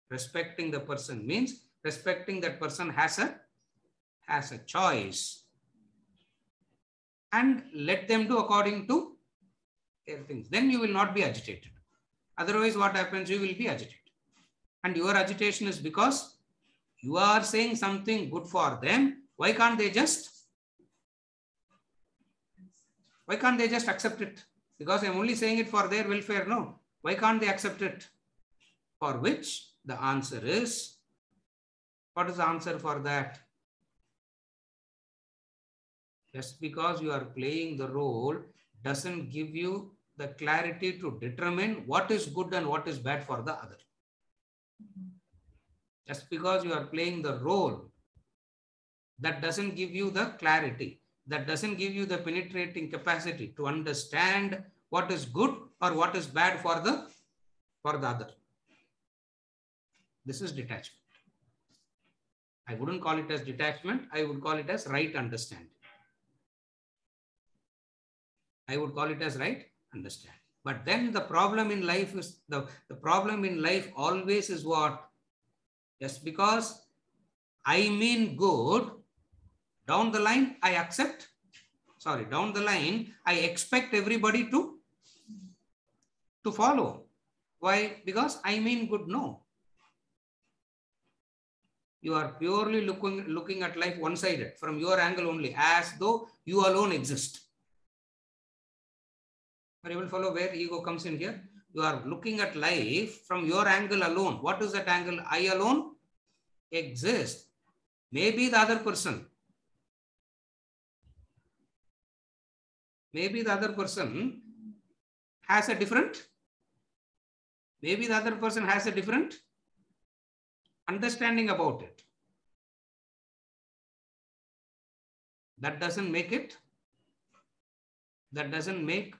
Speaker 2: Respecting the person means respecting that person has a choice. And let them do according to things. Then you will not be agitated. Otherwise, what happens? You will be agitated. And your agitation is because you are saying something good for them. Why can't they just accept it? Because I'm only saying it for their welfare. No. Why can't they accept it? For which the answer is, what is the answer for that? Just because you are playing the role doesn't give you the clarity to determine what is good and what is bad for the other. Just because you are playing the role, that doesn't give you the clarity. That doesn't give you the penetrating capacity to understand what is good or what is bad for the other. This is detachment. I wouldn't call it as detachment. I would call it as right understanding. I would call it as right understanding. But then the problem in life is, the problem in life always is what? Just because I mean good, down the line I expect everybody to follow. Why? Because I mean good. No. You are purely looking at life one-sided, from your angle only, as though you alone exist. Are you able to follow where ego comes in here? You are looking at life from your angle alone. What is that angle? I alone exist. Maybe the other person has a different understanding about it. That doesn't make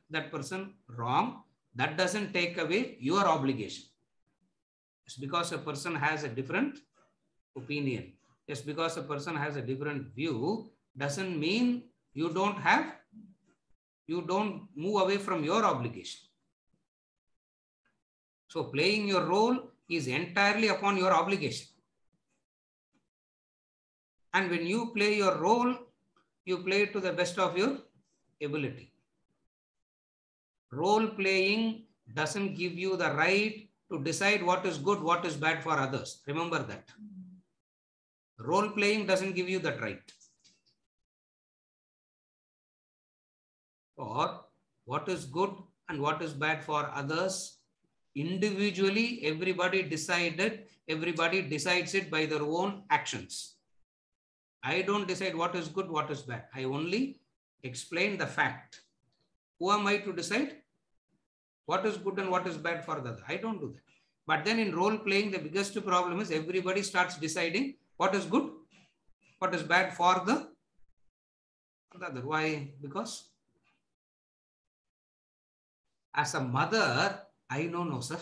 Speaker 2: that person wrong. That doesn't take away your obligation. Just because a person has a different opinion, just because a person has a different view, doesn't mean you don't move away from your obligation. So playing your role is entirely upon your obligation. And when you play your role, you play it to the best of your ability. Role playing doesn't give you the right to decide what is good, what is bad for others. Remember that. Role playing doesn't give you that right. Or what is good and what is bad for others, individually, everybody decides it by their own actions. I don't decide what is good, what is bad. I only explain the fact. Who am I to decide what is good and what is bad for the other? I don't do that. But then in role playing, the biggest problem is everybody starts deciding what is good, what is bad for the other. Why? Because as a mother, I know no, sir.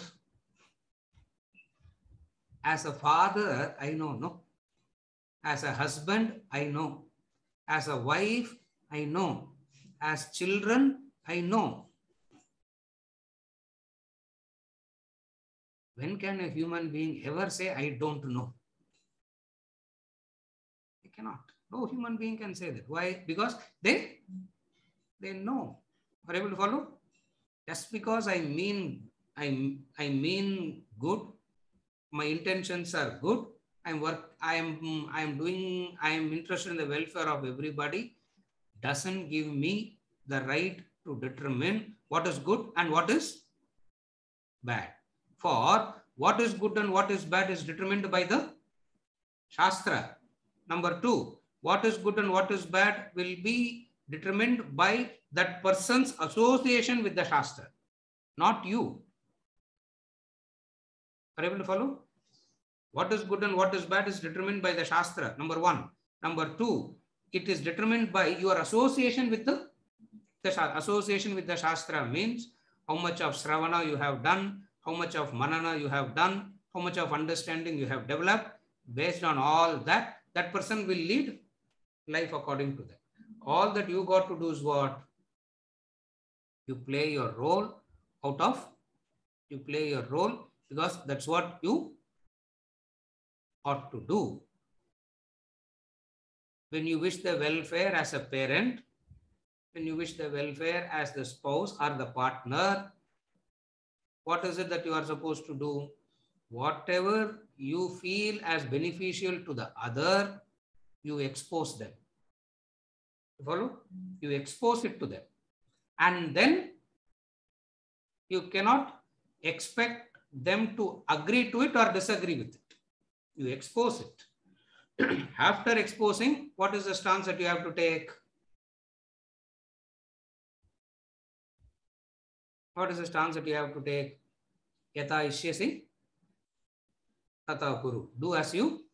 Speaker 2: As a father, I know no. As a husband, I know. As a wife, I know. As children, I know. When can a human being ever say, I don't know? They cannot. No human being can say that. Why? Because they know. Are you able to follow? Just because I mean good, my intentions are good, I am interested in the welfare of everybody, doesn't give me the right to determine what is good and what is bad. For what is good and what is bad is determined by the Shastra. Number two, what is good and what is bad will be determined by that person's association with the Shastra, not you. Are you able to follow? What is good and what is bad is determined by the Shastra, number one. Number two, it is determined by your association with the association with the Shastra means how much of Sravana you have done, how much of Manana you have done, how much of understanding you have developed. Based on all that, that person will lead life according to that. All that you got to do is what? You play your role because that's what you ought to do. When you wish the welfare as a parent, when you wish the welfare as the spouse or the partner, what is it that you are supposed to do? Whatever you feel as beneficial to the other, you expose them. You follow? You expose it to them. And then you cannot expect them to agree to it or disagree with it. You expose it. After exposing, what is the stance that you have to take? What is the stance that you have to take? Yata ishyasi, tata kuru. Do as you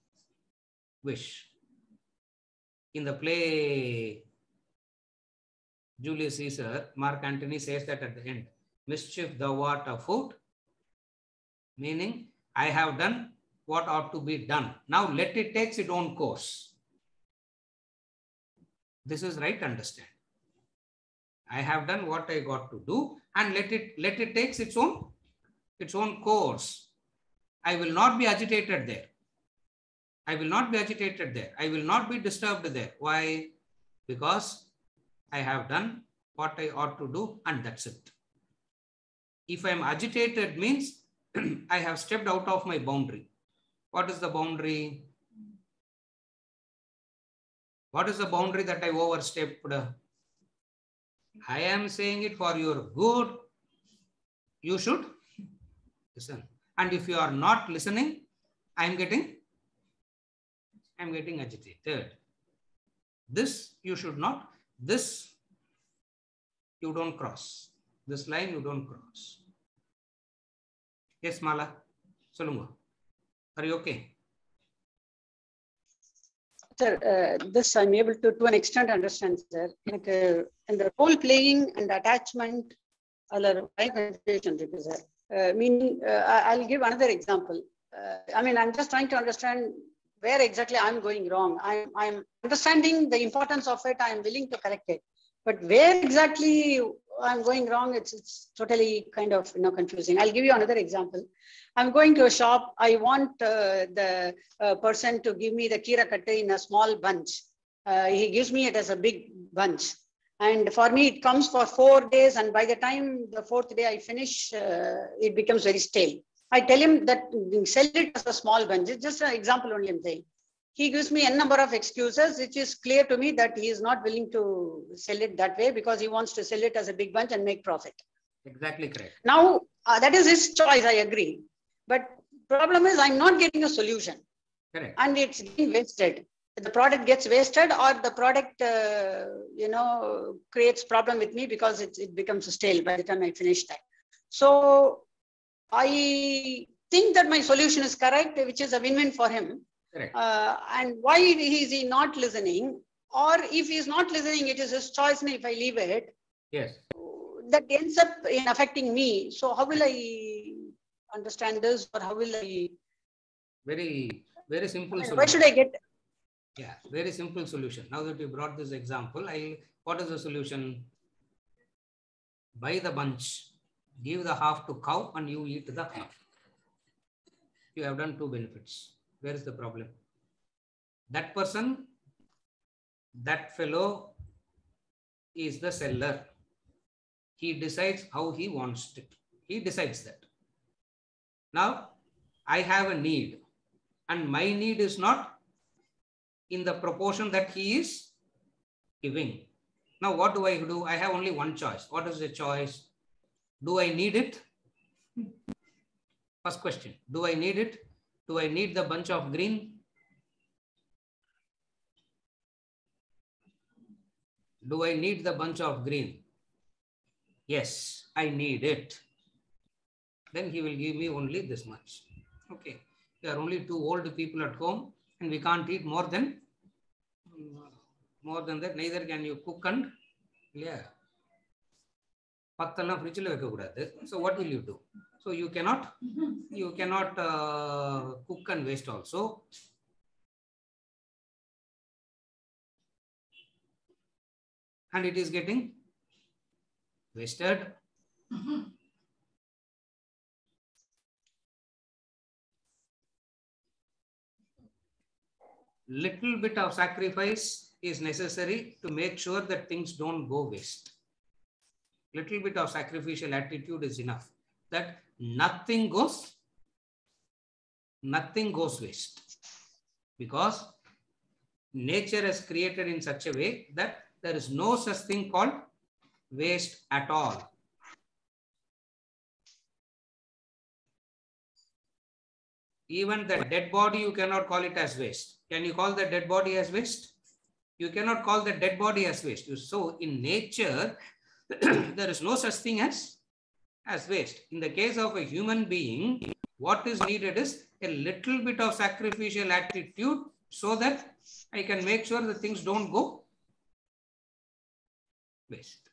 Speaker 2: wish. In the play Julius Caesar, Mark Antony says that at the end, mischief thou art afoot, meaning I have done what ought to be done. Now let it take its own course. This is right understanding. I have done what I got to do, and let it take its own course. I will not be agitated there. I will not be agitated there. I will not be disturbed there. Why? Because I have done what I ought to do, and that's it. If I am agitated means I have stepped out of my boundary. What is the boundary? What is the boundary that I overstepped? I am saying it for your good. You should listen. And if you are not listening, I am getting agitated. This you should not. This you don't cross. This line you don't cross. Yes, Mala. Solunga. Are you okay?
Speaker 4: Sir, this I'm able to an extent understand, sir. And the role playing and attachment, confusion, sir. Meaning, I'll give another example. I mean, I'm just trying to understand where exactly I'm going wrong. I'm understanding the importance of it. I'm willing to correct it. But where exactly I'm going wrong, it's totally kind of confusing. I'll give you another example. I'm going to a shop. I want the person to give me the kira katte in a small bunch. He gives me it as a big bunch. And for me, it comes for 4 days. And by the time the 4th day I finish, it becomes very stale. I tell him that sell it as a small bunch. It's just an example only I'm saying. He gives me a number of excuses, which is clear to me that he is not willing to sell it that way because he wants to sell it as a big bunch and make profit.
Speaker 2: Exactly correct.
Speaker 4: Now, that is his choice, I agree. But problem is I'm not getting a solution.
Speaker 2: Correct.
Speaker 4: And it's getting wasted. The product gets wasted or the product, creates problem with me because it becomes stale by the time I finish that. So I think that my solution is correct, which is a win-win for him.
Speaker 2: Correct.
Speaker 4: And why is he not listening? Or if he's not listening, it is his choice. And if I leave it,
Speaker 2: yes,
Speaker 4: that ends up in affecting me. So how will I understand this, or how will I?
Speaker 2: Very, very simple solution.
Speaker 4: Why should I get?
Speaker 2: Yeah, very simple solution. Now that you brought this example, what is the solution? Buy the bunch, give the half to cow, and you eat the half. You have done 2 benefits. Where is the problem? That person, that fellow is the seller. He decides how he wants it. He decides that. Now, I have a need, and my need is not in the proportion that he is giving. Now, what do I do? I have only one choice. What is the choice? Do I need it? First question. Do I need it? Do I need the bunch of green? Do I need the bunch of green? Yes, I need it. Then he will give me only this much. Okay. There are only 2 old people at home and we can't eat more than that. Neither can you cook and so what will you do? So you cannot cook and waste also. And it is getting wasted. Little bit of sacrifice is necessary to make sure that things don't go waste. Little bit of sacrificial attitude is enough. That nothing goes waste. Because nature is created in such a way that there is no such thing called waste at all. Even the dead body, you cannot call it as waste. Can you call the dead body as waste? You cannot call the dead body as waste. So in nature, there is no such thing as waste. In the case of a human being, what is needed is a little bit of sacrificial attitude so that I can make sure that things don't go waste.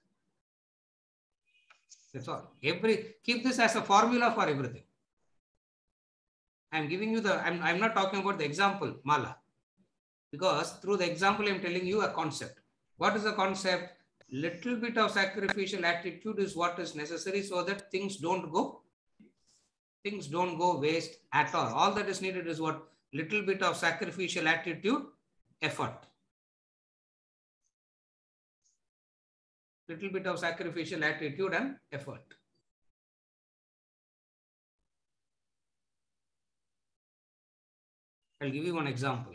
Speaker 2: That's all. Keep this as a formula for everything. I'm giving you I'm not talking about the example, Mala. Because through the example, I'm telling you a concept. What is the concept? Little bit of sacrificial attitude is what is necessary so that things don't go waste at all. All that is needed is what? Little bit of sacrificial attitude, effort. Little bit of sacrificial attitude and effort. I'll give you one example,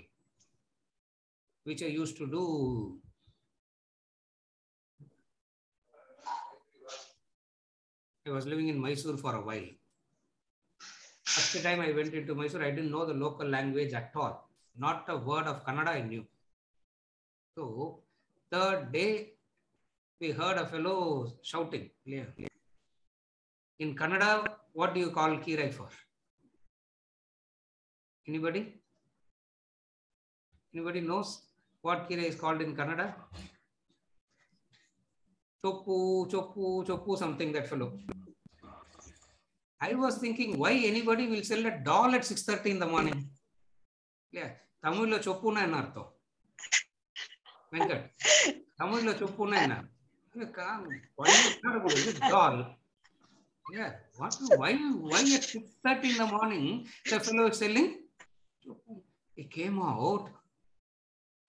Speaker 2: which I used to do. I was living in Mysore for a while. First time I went into Mysore, I didn't know the local language at all. Not a word of Kannada I knew. So, third day, we heard a fellow shouting. In Kannada, what do you call kirai for? Anybody? Anybody knows what kirai is called in Kannada? Choppu, something, that fellow. I was thinking, why anybody will sell a doll at 6:30 in the morning? Yeah, Tamil choppu na enartho. Venkat, Tamil choppu na enna? Why is it doll? Yeah, why at 6:30 in the morning the fellow is selling choppu? He came out.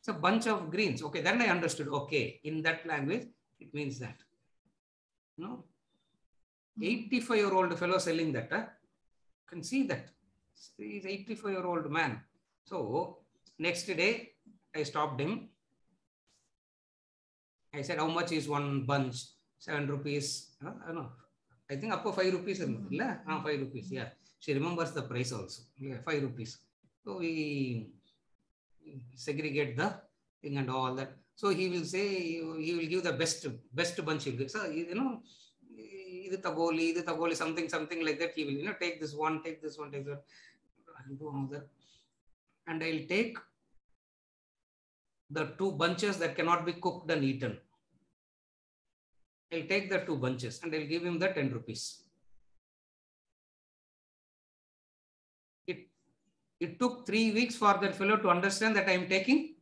Speaker 2: It's a bunch of greens. Okay, then I understood. Okay, in that language, it means that. No, 85-year-old fellow selling that. You can see that. He's 85-year-old man. So, next day, I stopped him. I said, how much is one bunch? 7 rupees. No, I think up to 5 rupees. 5 rupees, yeah. She remembers the price also. Yeah, 5 rupees. So, we segregate the thing and all that. So he will say, he will give the best bunch. He'll give. So, tagoli, something like that. He will, take this one, take this one, take that. I'll do another. And I'll take the 2 bunches that cannot be cooked and eaten. I'll take the 2 bunches and I'll give him the 10 rupees. It took 3 weeks for that fellow to understand that I am taking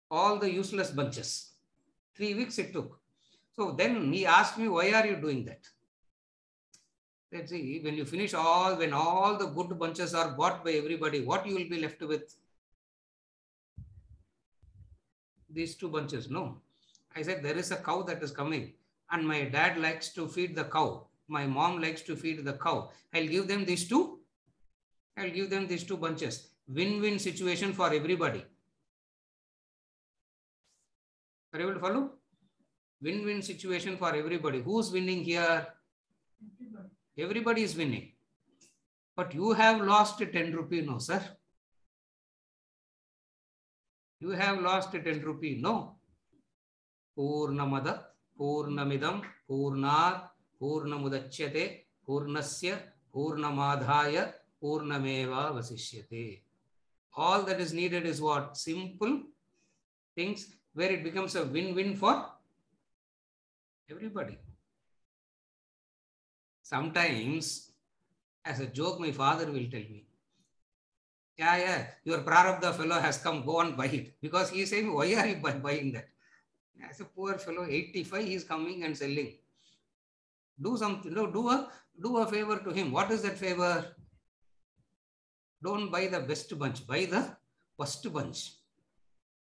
Speaker 2: all the useless bunches. 3 weeks it took. So then he asked me, why are you doing that? Let's see, when you finish when all the good bunches are bought by everybody, what you will be left with? These 2 bunches, no. I said, there is a cow that is coming and my dad likes to feed the cow. My mom likes to feed the cow. I'll give them these 2. I'll give them these 2 bunches. Win-win situation for everybody. Are you able to follow? Win-win situation for everybody. Who's winning here? Everybody is winning. But you have lost 10 rupee, no, sir. You have lost 10 rupee, no. Purnamada, Purnamidam, Purnat, Purnamudachyate, Purnasya, Purnamadhaya, Purnameva Vasishyate. All that is needed is what? Simple things where it becomes a win-win for everybody. Sometimes, as a joke, my father will tell me, yeah, your prarabdha fellow has come, go and buy it. Because he is saying, why are you buying that? As a poor fellow, 85, he is coming and selling. Do something, do a favor to him. What is that favor? Don't buy the best bunch, buy the first bunch.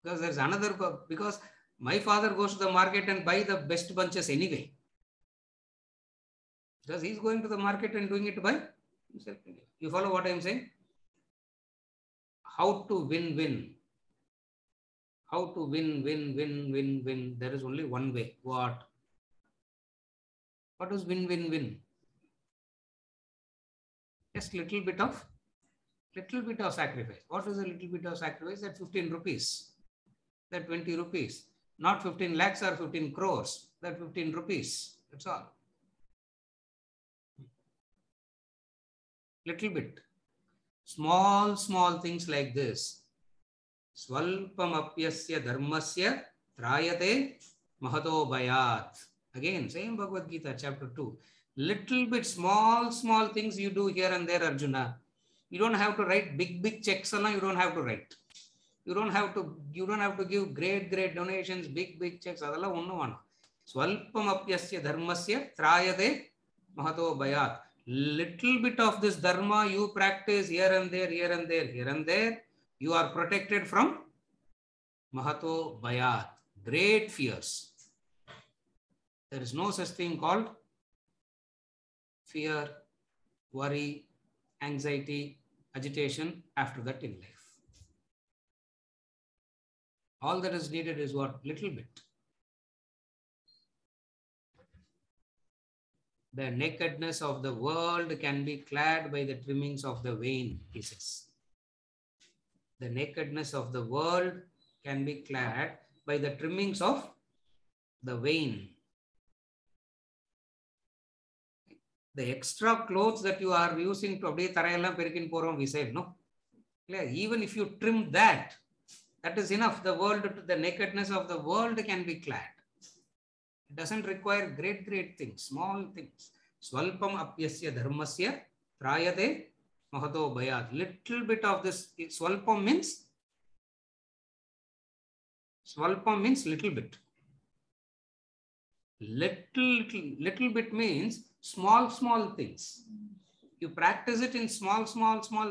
Speaker 2: Because there's another, because my father goes to the market and buy the best bunches anyway. Because he's going to the market and doing it by himself. You follow what I'm saying? How to win-win. How to win. There is only one way. What? What is win? Just little bit of sacrifice. What is a little bit of sacrifice? That 15 rupees. That 20 rupees. Not 15 lakhs or 15 crores. That 15 rupees. That's all. Little bit. Small things like this. Swalpam apyasya dharmasya trayate mahato bhayat. Again, same Bhagavad Gita, chapter 2. Little bit, small things you do here and there, Arjuna. You don't have to write big checks. You don't have to write. You don't have to give great donations, big checks. Swalpam apyasya dharmasya trayate mahato bhayat. Little bit of this dharma you practice here and there. You are protected from mahato bhayat, great fears. There is no such thing called fear, worry, anxiety, agitation after that in life. All that is needed is what? Little bit. The nakedness of the world can be clad by the trimmings of the vain, he says. The nakedness of the world can be clad by the trimmings of the vain. The extra clothes that you are using to update Tarayala Perikin Poram, we said, no? Even if you trim that, that is enough. The nakedness of the world can be clad. It doesn't require great things, small things. Swalpam apyasya dharmasya trayate mahato bhayat. Little bit of this. Swalpam means little bit. Little bit means small things. You practice it in small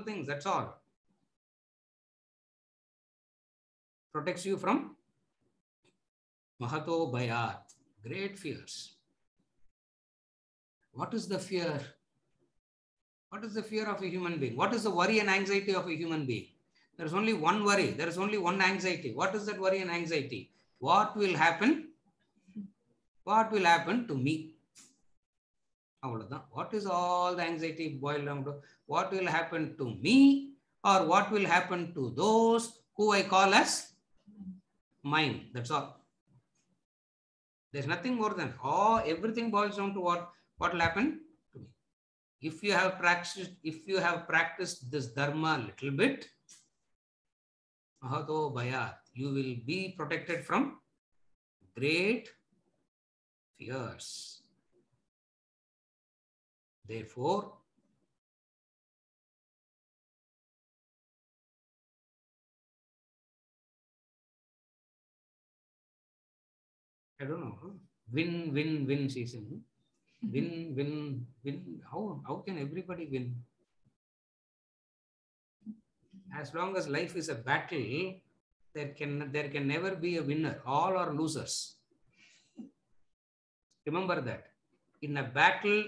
Speaker 2: things. That's all. Protects you from mahato bhayat. Great fears. What is the fear? What is the fear of a human being? What is the worry and anxiety of a human being? There is only one worry. There is only one anxiety. What is that worry and anxiety? What will happen? What will happen to me? What is all the anxiety boiled down to? What will happen to me, or what will happen to those who I call as mine? That's all. There's nothing more than everything boils down to what will happen to me. If you have practiced this dharma a little bit, mahato bhayat, you will be protected from great fears. Therefore, I don't know, win season. Win. How can everybody win? As long as life is a battle, there can never be a winner. All are losers. Remember that. In a battle,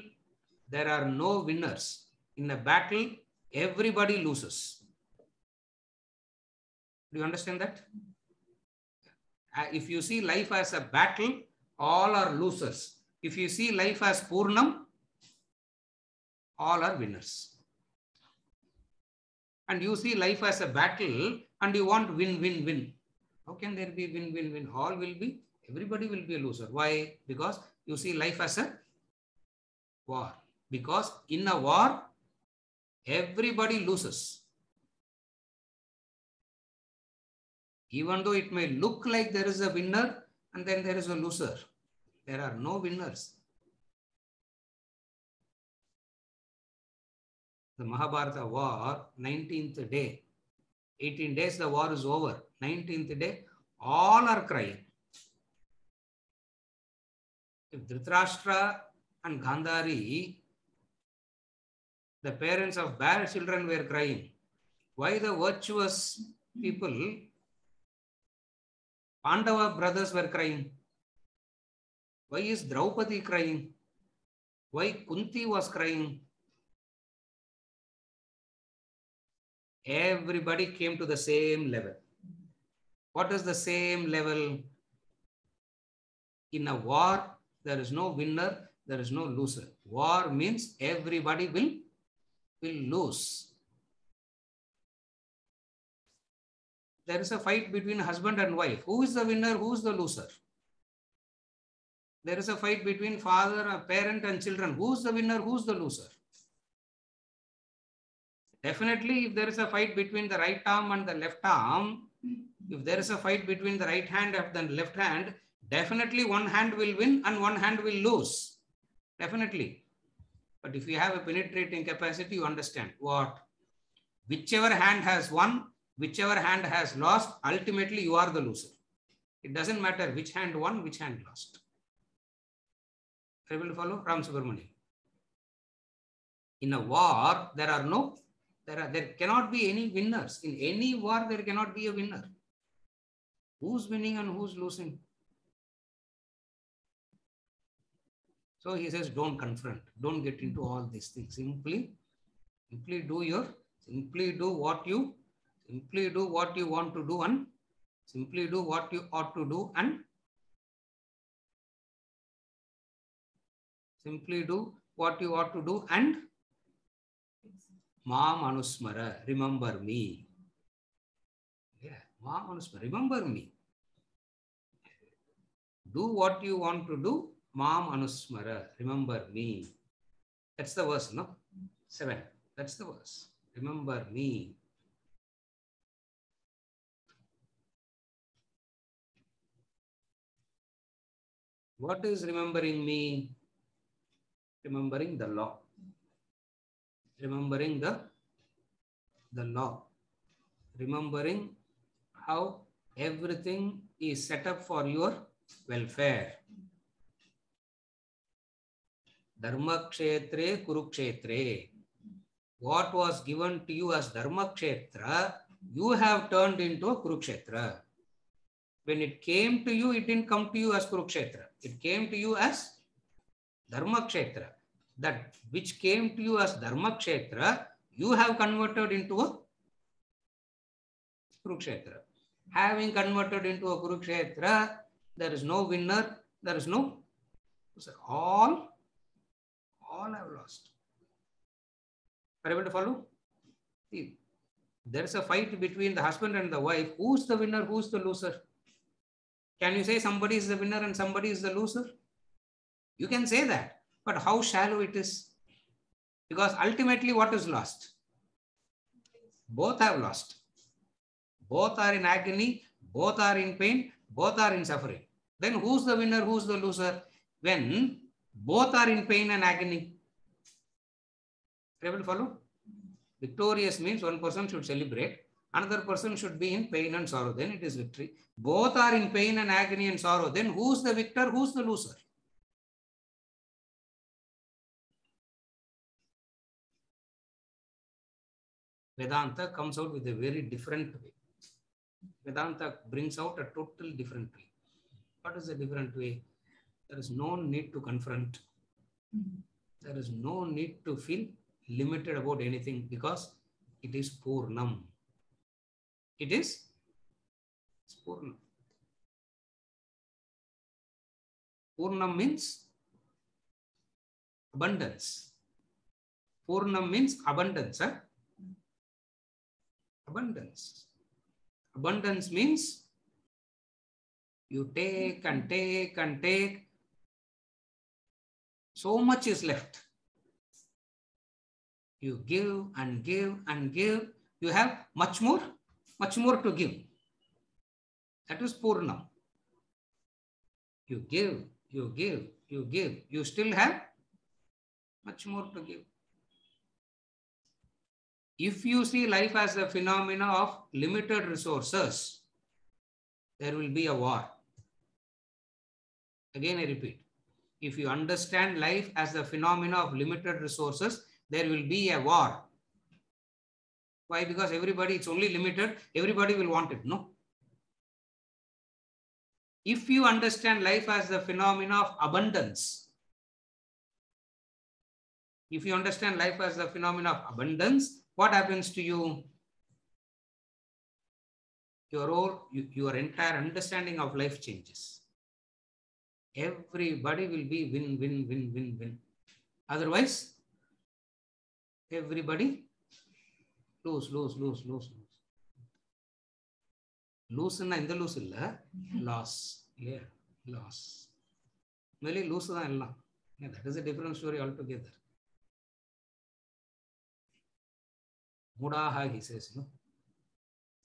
Speaker 2: there are no winners. In a battle, everybody loses. Do you understand that? If you see life as a battle, all are losers. If you see life as Purnam, all are winners. And you see life as a battle and you want win. How can there be win? Everybody will be a loser. Why? Because you see life as a war. Because in a war, everybody loses. Even though it may look like there is a winner and then there is a loser. There are no winners. The Mahabharata war, 19th day. 18 days the war is over. 19th day, all are crying. If Dhritarashtra and Gandhari, the parents of bad children, were crying, why the virtuous people Pandava brothers were crying. Why is Draupadi crying? Why Kunti was crying? Everybody came to the same level. What is the same level? In a war, there is no winner, there is no loser. War means everybody will lose. There is a fight between husband and wife. Who is the winner? Who is the loser? There is a fight between father, a parent and children. Who is the winner? Who is the loser? Definitely, if there is a fight between the right arm and the left arm, if there is a fight between the right hand and the left hand, definitely one hand will win and one hand will lose. Definitely. But if you have a penetrating capacity, you understand what? Whichever hand has won, whichever hand has lost, ultimately you are the loser. It doesn't matter which hand won, which hand lost. Able to follow? Ram Subramanian. In a war, there cannot be any winners. In any war, there cannot be a winner. Who's winning and who's losing? So he says, don't confront. Don't get into all these things. Simply do what you want to do, and simply do what you ought to do, and simply do what you ought to do, and Mam Anusmara, remember me. Yeah, Mam Anusmara, remember me. Do what you want to do, Mam Anusmara, remember me. That's the verse, no? 7. That's the verse. Remember me. What is remembering me? Remembering the law. Remembering the law. Remembering how everything is set up for your welfare. Dharma kshetre kurukshetre. What was given to you as Dharma kshetra, you have turned into a Kurukshetra. When it came to you, it didn't come to you as Kurukshetra. It came to you as Dharma kshetra. That which came to you as Dharma kshetra, you have converted into a Kurukshetra. Having converted into a Kurukshetra, there is no winner, there is no, all have lost. Are you able to follow? See, there is a fight between the husband and the wife. Who's the winner? Who's the loser? Can you say somebody is the winner and somebody is the loser? You can say that, but how shallow it is. Because ultimately what is lost? Both have lost. Both are in agony, both are in pain, both are in suffering. Then who's the winner, who's the loser? When both are in pain and agony. Are you able to follow? Victorious means one person should celebrate, another person should be in pain and sorrow. Then it is victory. Both are in pain and agony and sorrow. Then who's the victor, who's the loser? Vedanta comes out with a very different way. Vedanta brings out a total different way. What is the different way? There is no need to confront. There is no need to feel limited about anything because it is Purnam. It is Purnam. Purnam means abundance. Purnam means abundance. Huh? Abundance. Abundance means you take and take and take. So much is left. You give and give and give. You have much more to give. That is Purnam. You give, you give, you give. You still have much more to give. If you see life as a phenomena of limited resources, there will be a war. Again, I repeat. If you understand life as a phenomena of limited resources, there will be a war. Why? Because everybody, it's only limited. Everybody will want it. No. If you understand life as the phenomena of abundance, if you understand life as the phenomena of abundance, what happens to you? Your entire understanding of life changes. Everybody will be win, win, win, win, win. Otherwise, everybody lose, lose, lose, lose, lose. Lose in the lose illa, loss. Yeah, loss. Merely lose the illa. Yeah, that is a different story altogether. Mudaha, he says, no.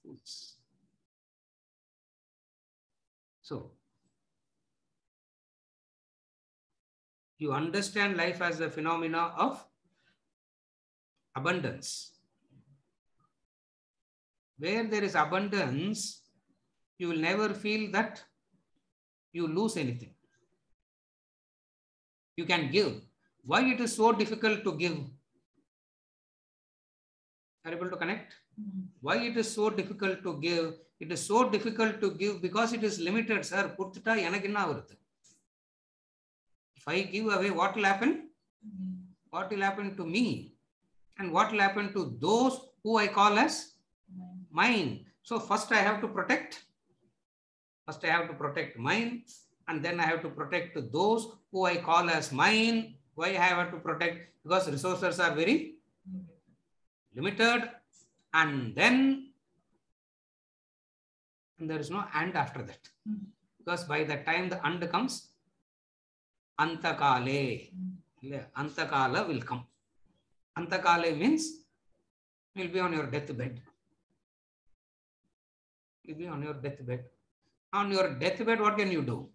Speaker 2: Fools. So, you understand life as the phenomena of abundance. Where there is abundance, you will never feel that you lose anything. You can give. Why it is so difficult to give? Are you able to connect? Why it is so difficult to give? It is so difficult to give because it is limited, sir. If I give away, what will happen? What will happen to me? And what will happen to those who I call as mine? So first I have to protect. First I have to protect mine, and then I have to protect those who I call as mine. Why I have to protect? Because resources are very limited, and then there is no and after that. Because by the time the and comes, antakale. Antakala will come. Antakale means you will be on your deathbed. You will be on your deathbed. On your deathbed, what can you do?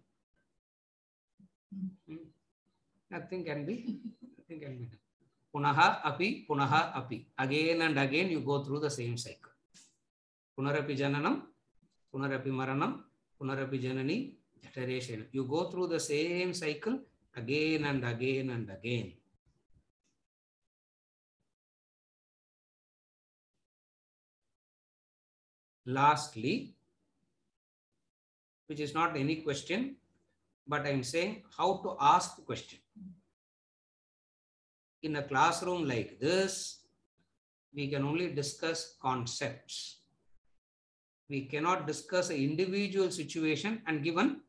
Speaker 2: Nothing can be done. Punaha api, punaha api. Again and again you go through the same cycle. Punarapi jananam, punarapi maranam, punarapi janani, jatareshen. You go through the same cycle again and again and again. Lastly, which is not any question, but I am saying how to ask the question. In a classroom like this, we can only discuss concepts. We cannot discuss an individual situation and give an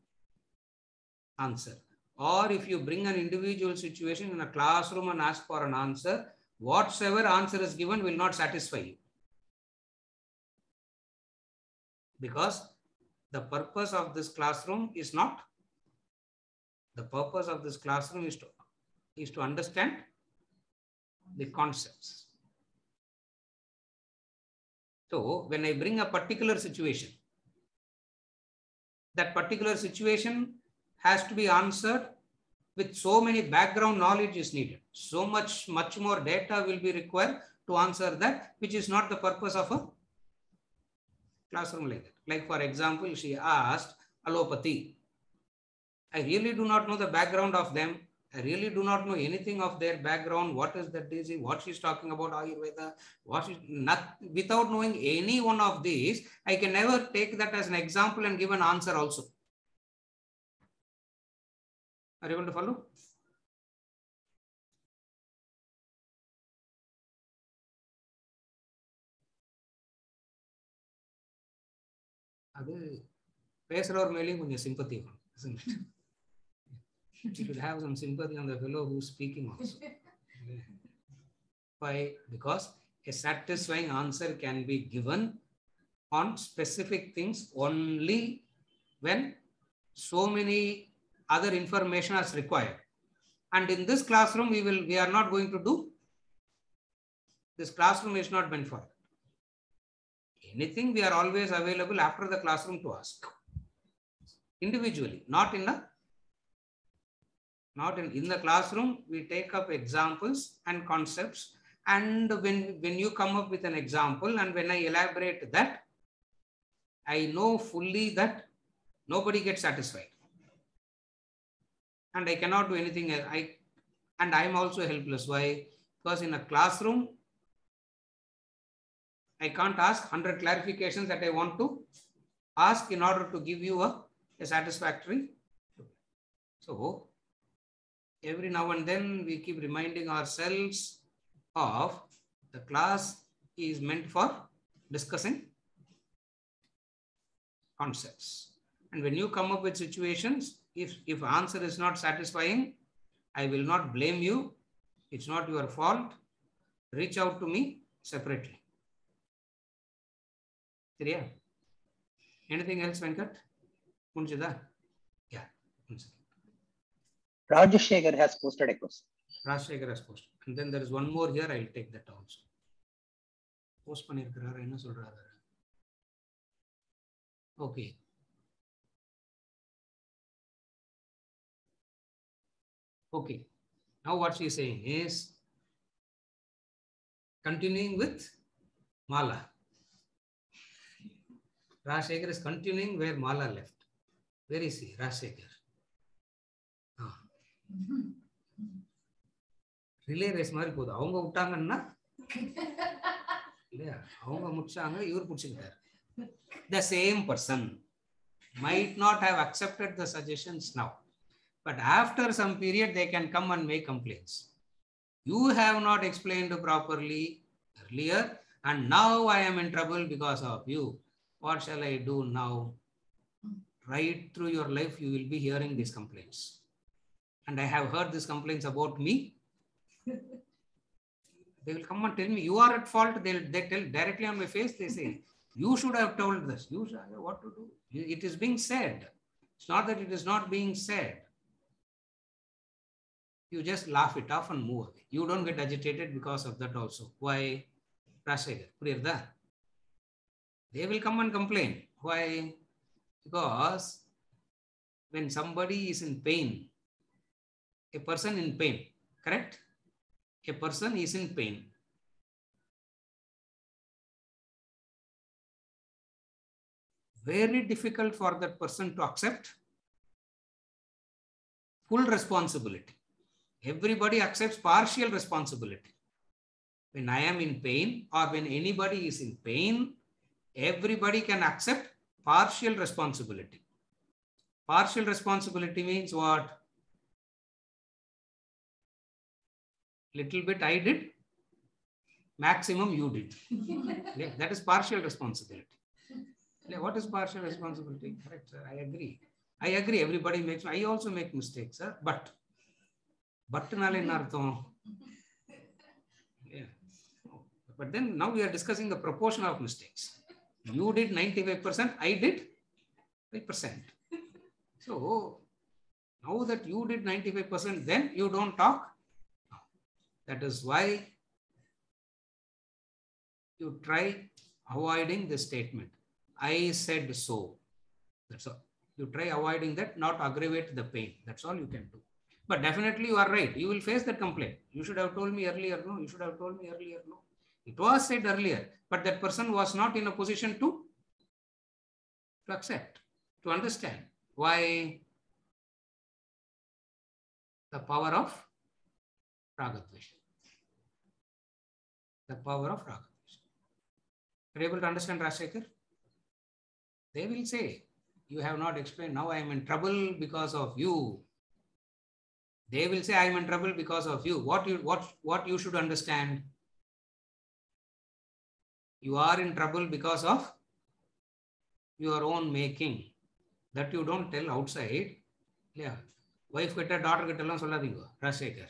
Speaker 2: answer. Or if you bring an individual situation in a classroom and ask for an answer, whatsoever answer is given will not satisfy you. Because the purpose of this classroom is not, the purpose of this classroom is to understand the concepts. So when I bring a particular situation, that particular situation has to be answered with so many background knowledge is needed. So much more data will be required to answer that, which is not the purpose of a classroom like that. Like for example, she asked allopathy. I really do not know the background of them. I really do not know anything of their background. What is that disease? What she's talking about Ayurveda? What is not, without knowing any one of these, I can never take that as an example and give an answer also. Are you able to follow? அது பேசுறவர் மேலேயும் கொஞ்சம் sympathy, isn't it? You should have some sympathy on the fellow who's speaking also. Why? Because a satisfying answer can be given on specific things only when so many other information is required. And in this classroom, we are not going to do. This classroom is not meant for it. Anything we are always available after the classroom to ask. Individually, not in the classroom, we take up examples and concepts, and when you come up with an example and when I elaborate that, I know fully that nobody gets satisfied. And I cannot do anything. And I am also helpless. Why? Because in a classroom, I can't ask 100 clarifications that I want to ask in order to give you a a satisfactory. So every now and then we keep reminding ourselves of the class is meant for discussing concepts. And when you come up with situations, if answer is not satisfying, I will not blame you. It's not your fault. Reach out to me separately. Clear? Anything else, Venkat? Munjida? Yeah.
Speaker 1: Rajashekar has posted a question.
Speaker 2: Rajashekar has posted. And then there is one more here. I'll take that also. Post பண்ணிருக்கிறார் என்ன சொல்றாரு? Okay. Okay. Now what she is saying is continuing with Mala. Rajashekar is continuing where Mala left. Where is he? Rajashekar. Relay race மாதிரி போகுது. அவங்க விட்டாங்கன்னா இல்லையா, அவங்க முடிச்சாங்க, இவர் பிடிச்சிக்கிட்டாரு. The same person might not have accepted the suggestions now, but after some period they can come and make complaints. You have not explained properly earlier and now I am in trouble because of you. What shall I do now? Right through your life you will be hearing these complaints. And I have heard these complaints about me. They will come and tell me you are at fault. They tell directly on my face. They say you should have told this. You should have what to do. It is being said. It's not that it is not being said. You just laugh it off and move away. You don't get agitated because of that also. Why? Rajashekar, they will come and complain. Why? Because when somebody is in pain, a person in pain, correct? A person is in pain. Very difficult for that person to accept full responsibility. Everybody accepts partial responsibility. When I am in pain or when anybody is in pain, everybody can accept partial responsibility. Partial responsibility means what? Little bit I did, maximum you did. That is partial responsibility. What is partial responsibility? Correct, sir. I agree. Everybody makes, I also make mistakes, sir. But nale enna artham? Yeah. But then now we are discussing the proportion of mistakes. You did 95%, I did 5%. So now that you did 95%, then you don't talk. That is why you try avoiding this statement. I said so. That's all. You try avoiding that, not aggravate the pain. That's all you can do. But definitely you are right. You will face that complaint. You should have told me earlier. No, you should have told me earlier. No. It was said earlier, but that person was not in a position to accept, to understand. Why? The power of Ragadvesha. The power of Ragadvesha. Are you able to understand, Rajashekar? They will say, you have not explained. Now I am in trouble because of you. They will say, I am in trouble because of you. What you should understand? You are in trouble because of your own making. That you don't tell outside. Yeah. Wife geta, daughter geta ella solladingo, Rajashekar.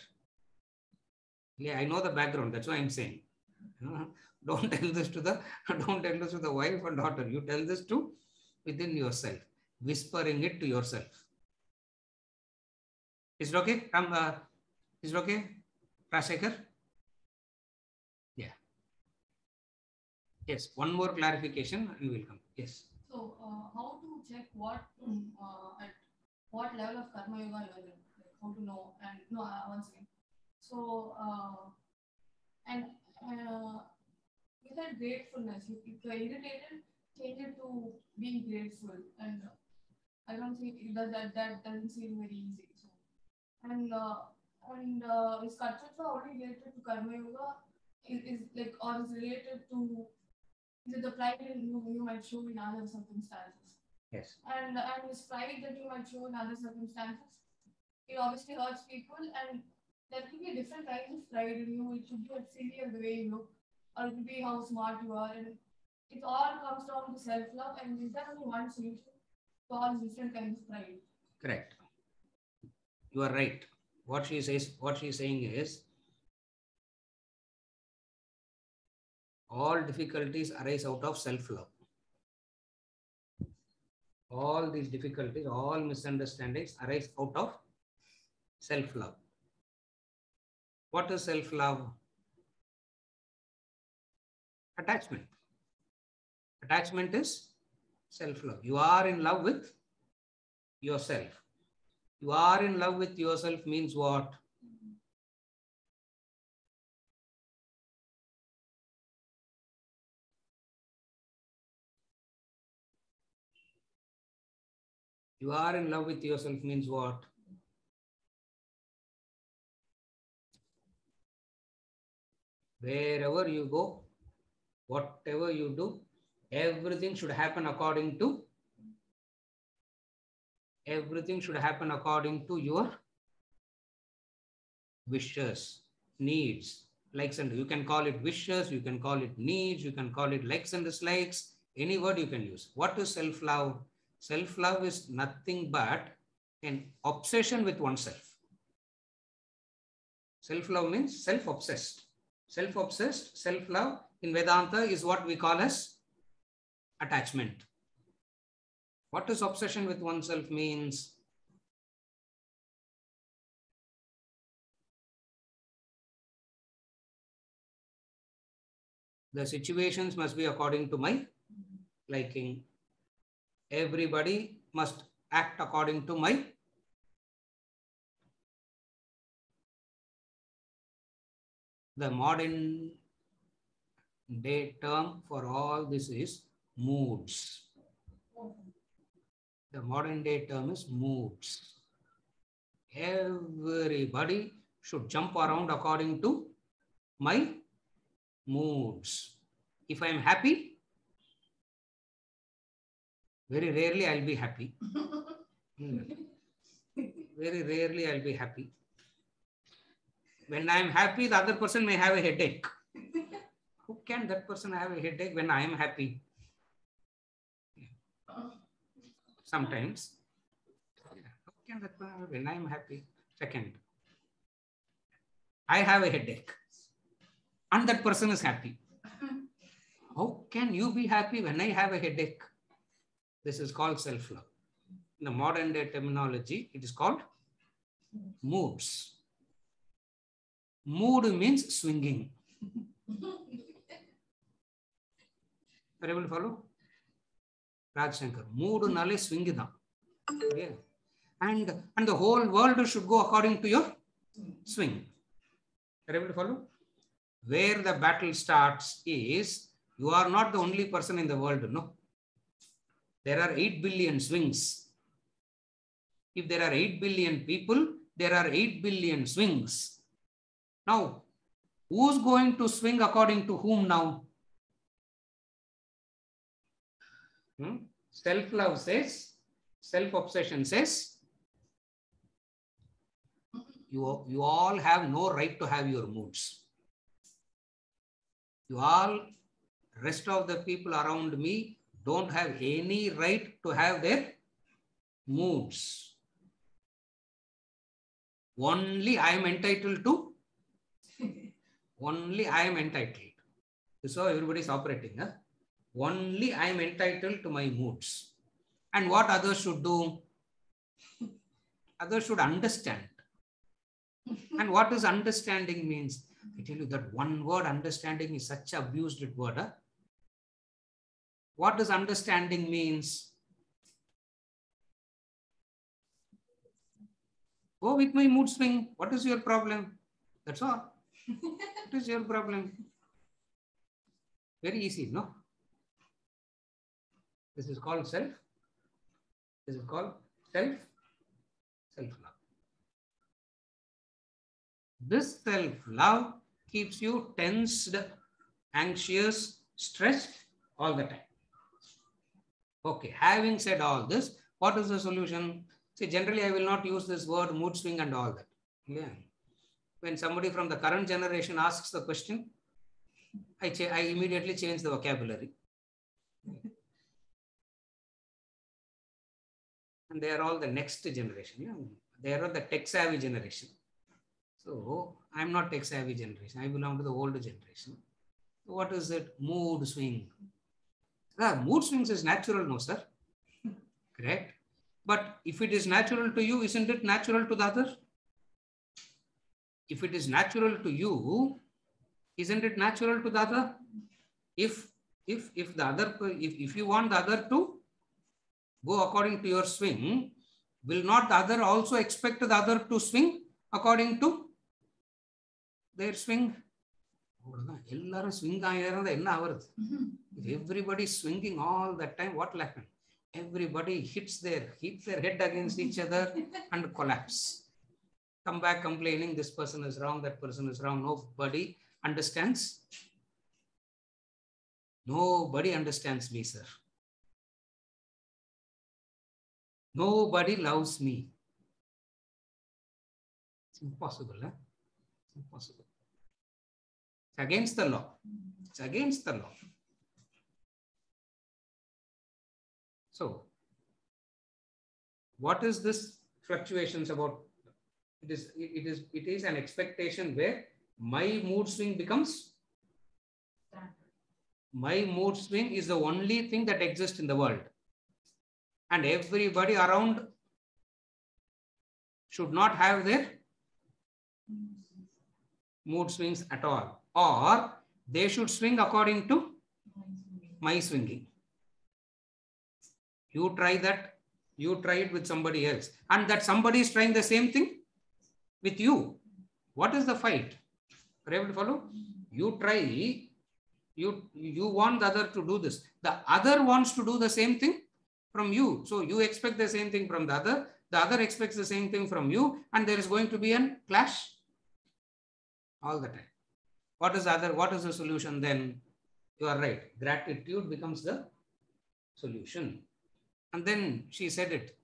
Speaker 2: Yeah, I know the background. That's why I'm saying. Don't tell this to the wife and daughter. You tell this to within yourself, whispering it to yourself. Is it okay? Is it okay, Rajashekar? Yeah. Yes. One more clarification, and we will come. Yes.
Speaker 3: So, how to check at what level of karma yoga you are in? Like how to know? And no, one second. So, you said gratefulness. If you are irritated, change it to being grateful. And I don't think that doesn't seem very easy. So, and is Kachacha only related to karma yoga? Is like, or is related to, is it the pride you might show in other circumstances?
Speaker 2: Yes.
Speaker 3: And this pride that you might show in other circumstances, it obviously hurts people, and there could be different kinds of pride in you. It could be as silly as the way you look, or it could be how smart you are, and it all comes down to self-love. And is there only one solution to all these different kinds of pride?
Speaker 2: Correct. You are right. What she says, what she is saying is, all difficulties arise out of self-love. All these difficulties, all misunderstandings arise out of self-love. What is self-love? Attachment. Attachment is self-love. You are in love with yourself. You are in love with yourself means what? You are in love with yourself means what? Wherever you go, whatever you do, everything should happen according to your wishes, needs, likes, and you can call it wishes, you can call it needs, you can call it likes and dislikes, any word you can use. What is self-love? Self-love is nothing but an obsession with oneself. Self-love means self-obsessed. Self-obsessed, self-love in Vedanta is what we call as attachment. What is obsession with oneself means? The situations must be according to my liking. Everybody must act according to my the modern day term for all this is moods. The modern day term is moods. Everybody should jump around according to my moods. If I am happy, very rarely I'll be happy. Very rarely I'll be happy. When I am happy, the other person may have a headache. How can that person have a headache when I am happy? Sometimes. How can that person when I am happy? Second, I have a headache and that person is happy. How can you be happy when I have a headache? This is called self-love. In the modern day terminology, it is called moods. Mood means swinging. Are you able to follow? Raj Shankar. Mood nale swing da. Yeah. And the whole world should go according to your swing. Are you able to follow? Where the battle starts is, you are not the only person in the world, no. There are 8 billion swings. If there are 8 billion people, there are 8 billion swings. Now, who's going to swing according to whom now? Self-love says, self-obsession says, you all have no right to have your moods. You all, rest of the people around me don't have any right to have their moods. Only I am entitled to. Only I am entitled. This is how everybody is operating. Huh? Only I am entitled to my moods. And what others should do? Others should understand. And what does understanding means? I tell you that one word, understanding, is such an abused word. Huh? What does understanding means? Go with my mood swing. What is your problem? That's all. What is your problem? Very easy, no? This is called self. This is called self-love. This self-love keeps you tensed, anxious, stressed all the time. Okay, having said all this, what is the solution? See, generally I will not use this word mood swing and all that. Yeah. When somebody from the current generation asks the question, I immediately change the vocabulary. And they are all the next generation. Yeah? They are the tech savvy generation. So I'm not tech savvy generation. I belong to the older generation. So what is it? Mood swing. Mood swings is natural, no, sir? Correct? But if it is natural to you, isn't it natural to the other? If it is natural to you, isn't it natural to the other? If you want the other to go according to your swing, will not the other also expect the other to swing according to their swing? If everybody is swinging all that time, what will happen? Everybody hits their head against each other and collapse. Come back complaining, this person is wrong, that person is wrong. Nobody understands. Nobody understands me, sir. Nobody loves me. It's impossible, huh? It's impossible. It's against the law. It's against the law. So, what is this fluctuations about? It is an expectation where my mood swing becomes standard. My mood swing is the only thing that exists in the world. And everybody around should not have their mood swings at all. Or they should swing according to my swinging. You try that. You try it with somebody else. And that somebody is trying the same thing with you. What is the fight? Are you able to follow? You try, you want the other to do this. The other wants to do the same thing from you. So you expect the same thing from the other expects the same thing from you, and there is going to be a clash all the time. What is the solution then? You are right. Gratitude becomes the solution. And then she said it.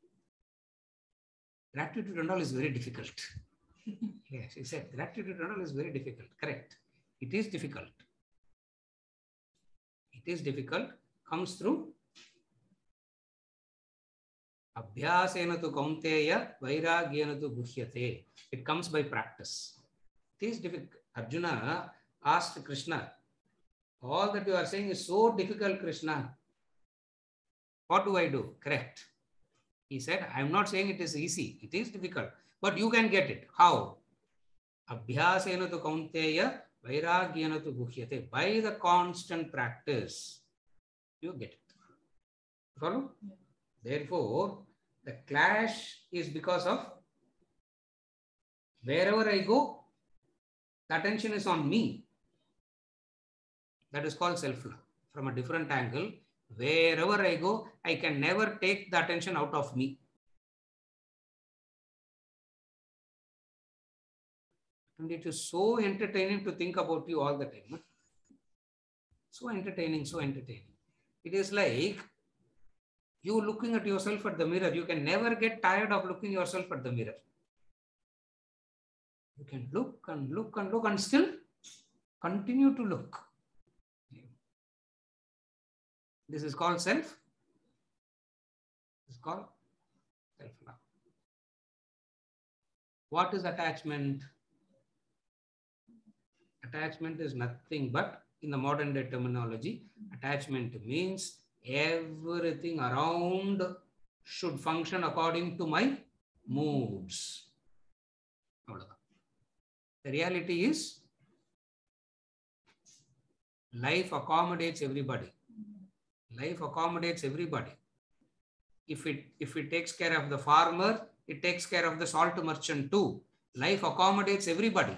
Speaker 2: Gratitude and all is very difficult. Yeah, she said, gratitude and all is very difficult. Correct. It is difficult. It is difficult. Comes through abhyasena tu kaunteya vairagyena tu guhyate. It comes by practice. It is difficult. Arjuna asked Krishna, all that you are saying is so difficult, Krishna. What do I do? Correct. He said, I am not saying it is easy. It is difficult. But you can get it. How? Abhyasena tu kaunteya vairagyena tu guhyate. By the constant practice, you get it. Follow? Yeah. Therefore, the clash is because of wherever I go, the attention is on me. That is called self-love. From a different angle, wherever I go, I can never take the attention out of me. And it is so entertaining to think about you all the time. Huh? So entertaining, so entertaining. It is like you looking at yourself at the mirror. You can never get tired of looking yourself at the mirror. You can look and look and look and still continue to look. This is called self. This is called self-love. What is attachment? Attachment is nothing but, in the modern day terminology, attachment means everything around should function according to my moods. The reality is, life accommodates everybody. Life accommodates everybody. If it takes care of the farmer, it takes care of the salt merchant too. Life accommodates everybody.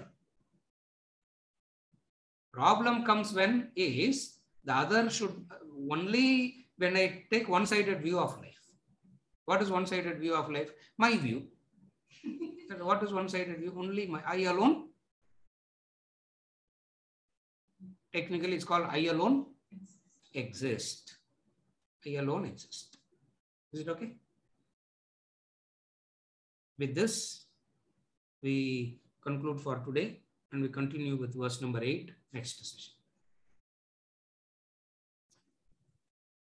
Speaker 2: Problem comes when is the other should only when I take one-sided view of life. What is one-sided view of life? My view. What is one-sided view? Only I alone. Technically, it's called I alone exist. I alone exist. Is it okay? With this, we conclude for today and we continue with verse number 8 next session.